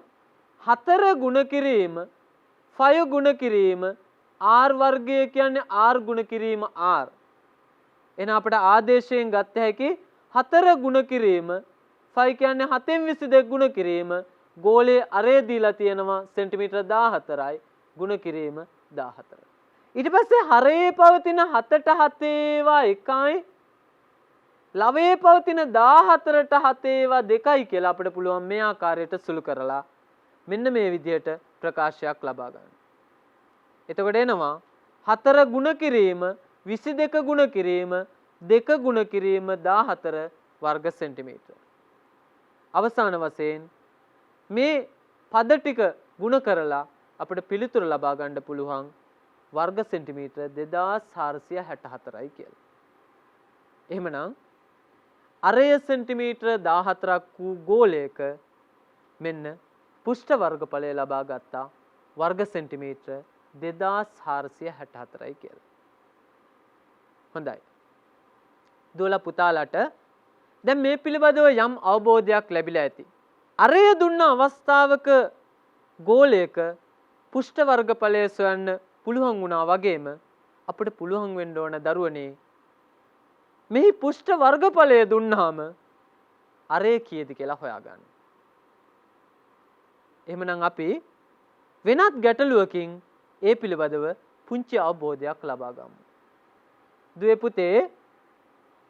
4 ගුණ කිරීම 5 ගුණ කිරීම r වර්ගය කියන්නේ r ගුණ කිරීම r. එහෙනම් අපිට ආදේශයෙන් ගත්ත හැකි 4 ගුණ කිරීම 5 කියන්නේ 7න් 22 ගුණ කිරීම ගෝලයේ අරය දීලා තියෙනවා සෙන්ටිමීටර 14යි ගුණ කිරීම 14. ඊට පස්සේ හරයේ පවතින 7ට 7 ඒවා 1යි ලවයේ පවතින 14ට 7 ඒවා 2යි කියලා අපිට පුළුවන් මේ ආකාරයට සුළු කරලා මෙන්න මේ විදිහට ප්‍රකාශයක් ලබා ගන්න. එතකොට එනවා 4 ගුණ කිරීම 22 ගුණ කිරීම 2 ගුණ කිරීම 14 වර්ග සෙන්ටිමීටර. අවසාන වශයෙන් මේ පද ටික ගුණ කරලා අපිට පිළිතුර ලබා ගන්න පුළුවන් වර්ග සෙන්ටිමීටර 2464යි කියලා. එහෙමනම් අරය සෙන්ටිමීටර 14ක් වූ ගෝලයක මෙන්න පුෂ්ඨ වර්ගඵලය ලබා ගත්තා වර්ග සෙන්ටිමීටර 2464යි කියලා. හොඳයි. දුවලා පුතාලට දැන් මේ පිළිබඳව යම් අවබෝධයක් ලැබිලා ඇති. අරය දුන්න අවස්ථාවක ගෝලයක පුෂ්ඨ වර්ගඵලය සොයන්න පුළුවන් වුණා වගේම අපිට පුළුවන් වෙන්න ඕන දරුවනේ මේ පුෂ්ඨ වර්ගඵලය දුන්නාම අරය කීයද කියලා හොයාගන්න. එහෙමනම් අපි වෙනත් ගැටලුවකින් ඒ පිළිබඳව පුංචි අවබෝධයක් ලබා ගමු. දුවේ පුතේ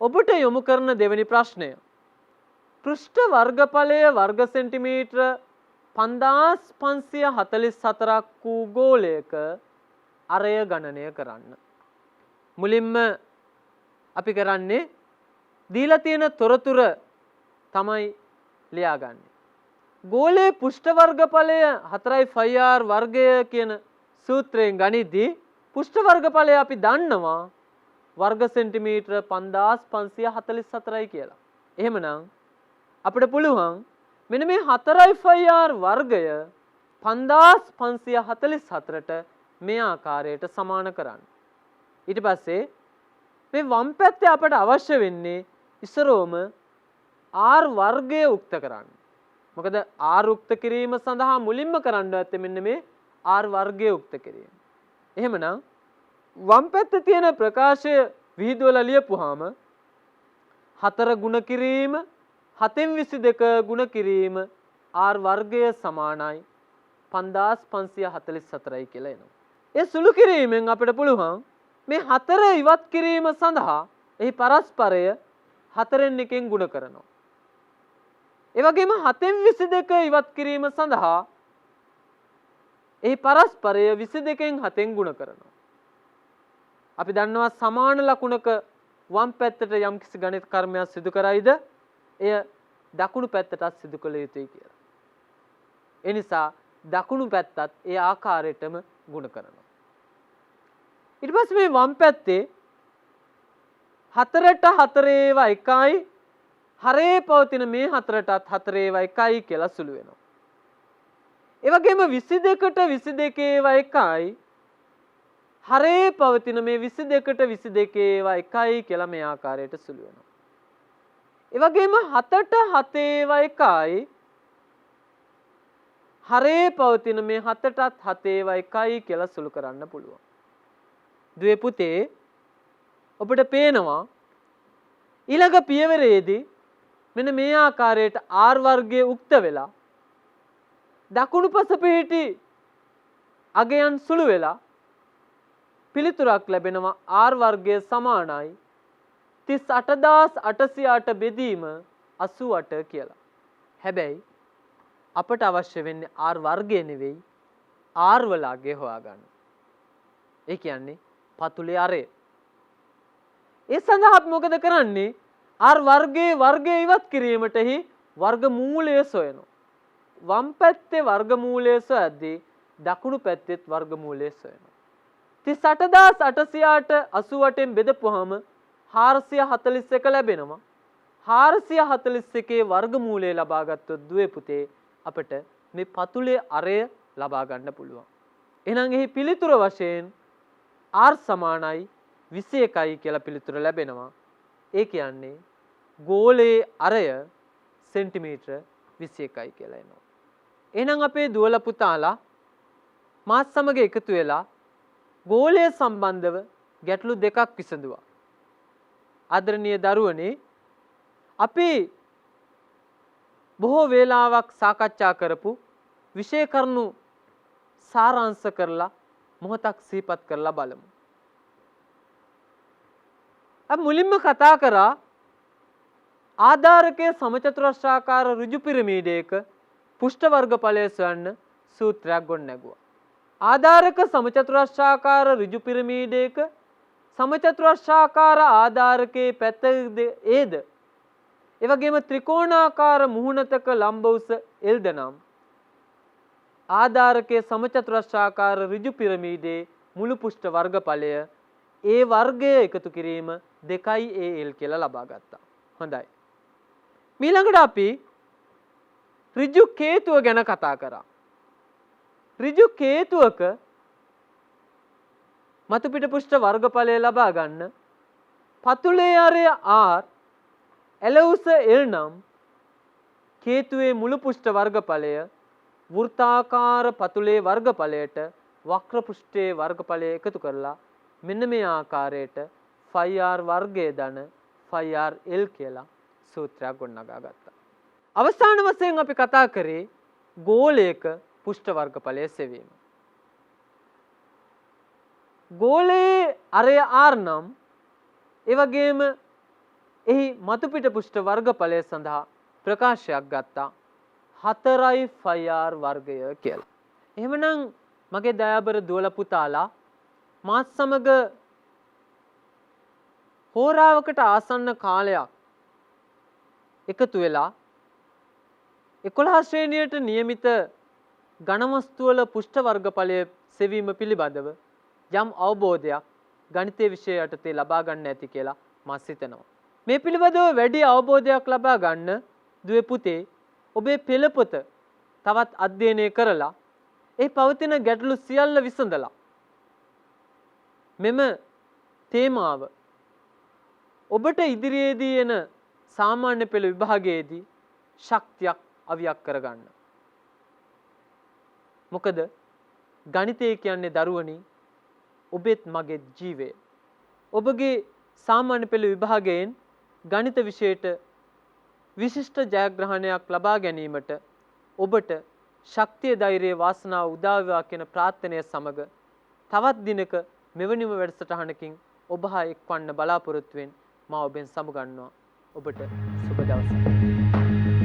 ඔබට යොමු කරන දෙවෙනි ප්‍රශ්නය. පෘෂ්ඨ වර්ගඵලය වර්ග සෙන්ටිමීටර 5544ක් වූ ගෝලයක අරය ගණනය කරන්න. මුලින්ම අපි කරන්නේ දීලා තියෙන තොරතුර තමයි ලියාගන්නේ. ගෝලයේ පෘෂ්ඨ වර්ගඵලය 4πr වර්ගය කියන සූත්‍රයෙන් ගනිද්දී පෘෂ්ඨ වර්ගඵලය අපි දන්නවා වර්ග සෙන්ටිමීටර 5544යි කියලා. එහෙමනම් අපිට පුළුවන් මෙන්න මේ 4πr වර්ගය 5544ට මේ ආකාරයට සමාන කරන්න. ඊට පස්සේ මේ වම් පැත්තේ අපට අවශ්‍ය වෙන්නේ ඉස්සරෝම r වර්ගය උක්ත කරන්න. මොකද r උක්ත කිරීම සඳහා මුලින්ම කරන්න ඇත්තේ මෙන්න මේ r වර්ගය උක්ත කිරීම. එහෙමනම් වම් පැත්තේ තියෙන ප්‍රකාශය විහිදුවලා ලියපුවාම 4 ගුණ කිරීම 7න් 22 ගුණ කිරීම r වර්ගය සමානයි 5544යි කියලා එනවා. ඒ සුළු කිරීමෙන් අපිට පුළුවන් මේ 4 ඉවත් කිරීම සඳහා එහි පරස්පරය 4න් 1න් ගුණ කරනවා. ඒ වගේම 7න් 22 ඉවත් කිරීම සඳහා එහි පරස්පරය 22න් 7න් ගුණ කරනවා. අපි දන්නවා සමාන ලකුණක වම් පැත්තට යම්කිසි ගණිත කර්මයක් සිදු කරයිද එය දකුණු පැත්තටත් සිදු කළ යුතුයි කියලා. ඒ නිසා දකුණු පැත්තත් ඒ ආකාරයටම ගුණ කරනවා. ඊට පස්සේ මේ වම් පැත්තේ 4ට 4 ඒවා 1යි හරේ පවතින මේ 4ටත් 4 ඒවා 1යි කියලා සුළු වෙනවා. ඒ වගේම 22ට 22 ඒවා 1යි හරේ පවතින මේ 22ට 22 ඒවා 1යි කියලා මේ ආකාරයට සුළු වෙනවා. ඒ වගේම 7ට 7 ඒවා 1යි හරේ පවතින මේ 7ටත් 7 ඒවා 1යි කියලා සුළු කරන්න පුළුවන්. දුවේ පුතේ ඔබට පේනවා ඊළඟ පියවරේදී මෙන්න මේ ආකාරයට r වර්ගයේ උක්ත වෙලා දකුණු පස පිහිටි අගයන් සුළු වෙලා පිළිතුරක් ලැබෙනවා r වර්ගය සමානයි 38808 බෙදීම 88 කියලා. හැබැයි අපට අවශ්‍ය වෙන්නේ r වර්ගය නෙවෙයි r වල අගය හොයාගන්න. ඒ කියන්නේ පතුලේ අරය. ඒ සඳහා අපි මොකද කරන්නේ? r වර්ගයේ වර්ගය ඉවත් කිරීමටහි වර්ගමූලය සොයනවා. වම් පැත්තේ වර්ගමූලය සොයද්දී දකුණු පැත්තෙත් වර්ගමූලය සොයනවා. 38808 88න් බෙදපුවාම 441 ලැබෙනවා. 441 වර්ගමූලය ලබා ගත්තොත් දුවේ පුතේ අපිට මේ පතුලේ අරය ලබා ගන්න පුළුවන්. එහෙනම් එහි පිළිතුර වශයෙන් r සමානයි 21යි කියලා පිළිතුර ලැබෙනවා. ඒ කියන්නේ ගෝලයේ අරය සෙන්ටිමීටර 21යි කියලා එනවා. එහෙනම් අපේ දුවලා පුතාලා මාත් සමග එකතු වෙලා ගෝලය සම්බන්ධව ගැටලු දෙකක් විසඳුවා. ආදරණීය දරුවනේ අපි බොහෝ වේලාවක් සාකච්ඡා කරපු විෂය කරුණු සාරාංශ කරලා මොහොතක් සිහිපත් කරලා බලමු. අපි මුලින්ම කතා කරා ආධාරකයේ සමචතුරස්‍රාකාර ඍජු පිරමීඩයක පුෂ්ඨ වර්ගඵලය සොයන්න සූත්‍රයක් ගොඩනැගුවා. ආධාරක සමචතුරස්‍රාකාර ඍජු පිරමීඩයක සමචතුරස්‍රාකාර ආධාරකයේ පැත්තද ඒද? ඒ වගේම ත්‍රිකෝණාකාර මුහුණතක ලම්බ උස එල්ද නම් ආධාරකයේ සමචතුරස්‍රාකාර ඍජු පිරමීඩයේ මුළු පෘෂ්ඨ වර්ගඵලය ඒ වර්ගය එකතු කිරීම 2al කියලා ලබා ගත්තා. හොඳයි. ඊළඟට අපි ඍජු කේතුව ගැන කතා කරා. ඍජු කේතුවක මතු පිට පෘෂ්ඨ වර්ගඵලය ලබා ගන්න පතුලේ ආරය r එලවුස l නම් කේතුවේ මුළු පෘෂ්ඨ වර්ගඵලය වෘත්තාකාර පතුලේ වර්ගඵලයට වක්‍ර පෘෂ්ඨයේ වර්ගඵලය එකතු කරලා මෙන්න මේ ආකාරයට φr වර්ගය ධන φr l කියලා සූත්‍රයක් ගොඩනගා ගත්තා. අවසාන වශයෙන් අපි කතා කරේ ගෝලයක පෘෂ්ඨ වර්ගඵලය සෙවීම. ගෝලයේ අරය r නම් ඒ වගේම එහි මතු පිට පෘෂ්ඨ වර්ගඵලය සඳහා ප්‍රකාශයක් ගත්තා 4යි φr වර්ගය කියලා. එහෙමනම් මගේ දයාබර දුවලා පුතාලා මාත් සමග හෝරාවකට ආසන්න කාලයක් එකතු වෙලා 11 ශ්‍රේණියට නියමිත ඝනවස්තු වල පෘෂ්ඨ වර්ගඵලය සෙවීම පිළිබඳව යම් අවබෝධයක් ගණිතයේ විෂය යටතේ ලබා ගන්න ඇති කියලා මා සිතනවා. මේ පිළිබඳව වැඩි අවබෝධයක් ලබා ගන්න දුවේ පුතේ ඔබේ පෙළපොත තවත් අධ්‍යයනය කරලා ඒ පවතින ගැටලු සියල්ල විසඳලා මෙම තේමාව ඔබට ඉදිරියේදී එන සාමාන්‍ය පෙළ විභාගයේදී ශක්තියක් අවියක් කරගන්න. මොකද ගණිතය කියන්නේ දරුවනි ඔබෙත් මගේ ජීවය. ඔබගේ සාමාන්‍ය පෙළ විභාගයෙන් ගණිත විෂයට විශිෂ්ට ජයග්‍රහණයක් ලබා ගැනීමට ඔබට ශක්තිය ධෛර්යය වාසනාව උදා වේවා කියන ප්‍රාර්ථනය සමග තවත් දිනක මෙවැනිම වැඩසටහනකින් ඔබ හා එක්වන්න බලාපොරොත්තු වෙමින් මා ඔබෙන් සමුගන්නවා. ඔබට සුබ දවසක්.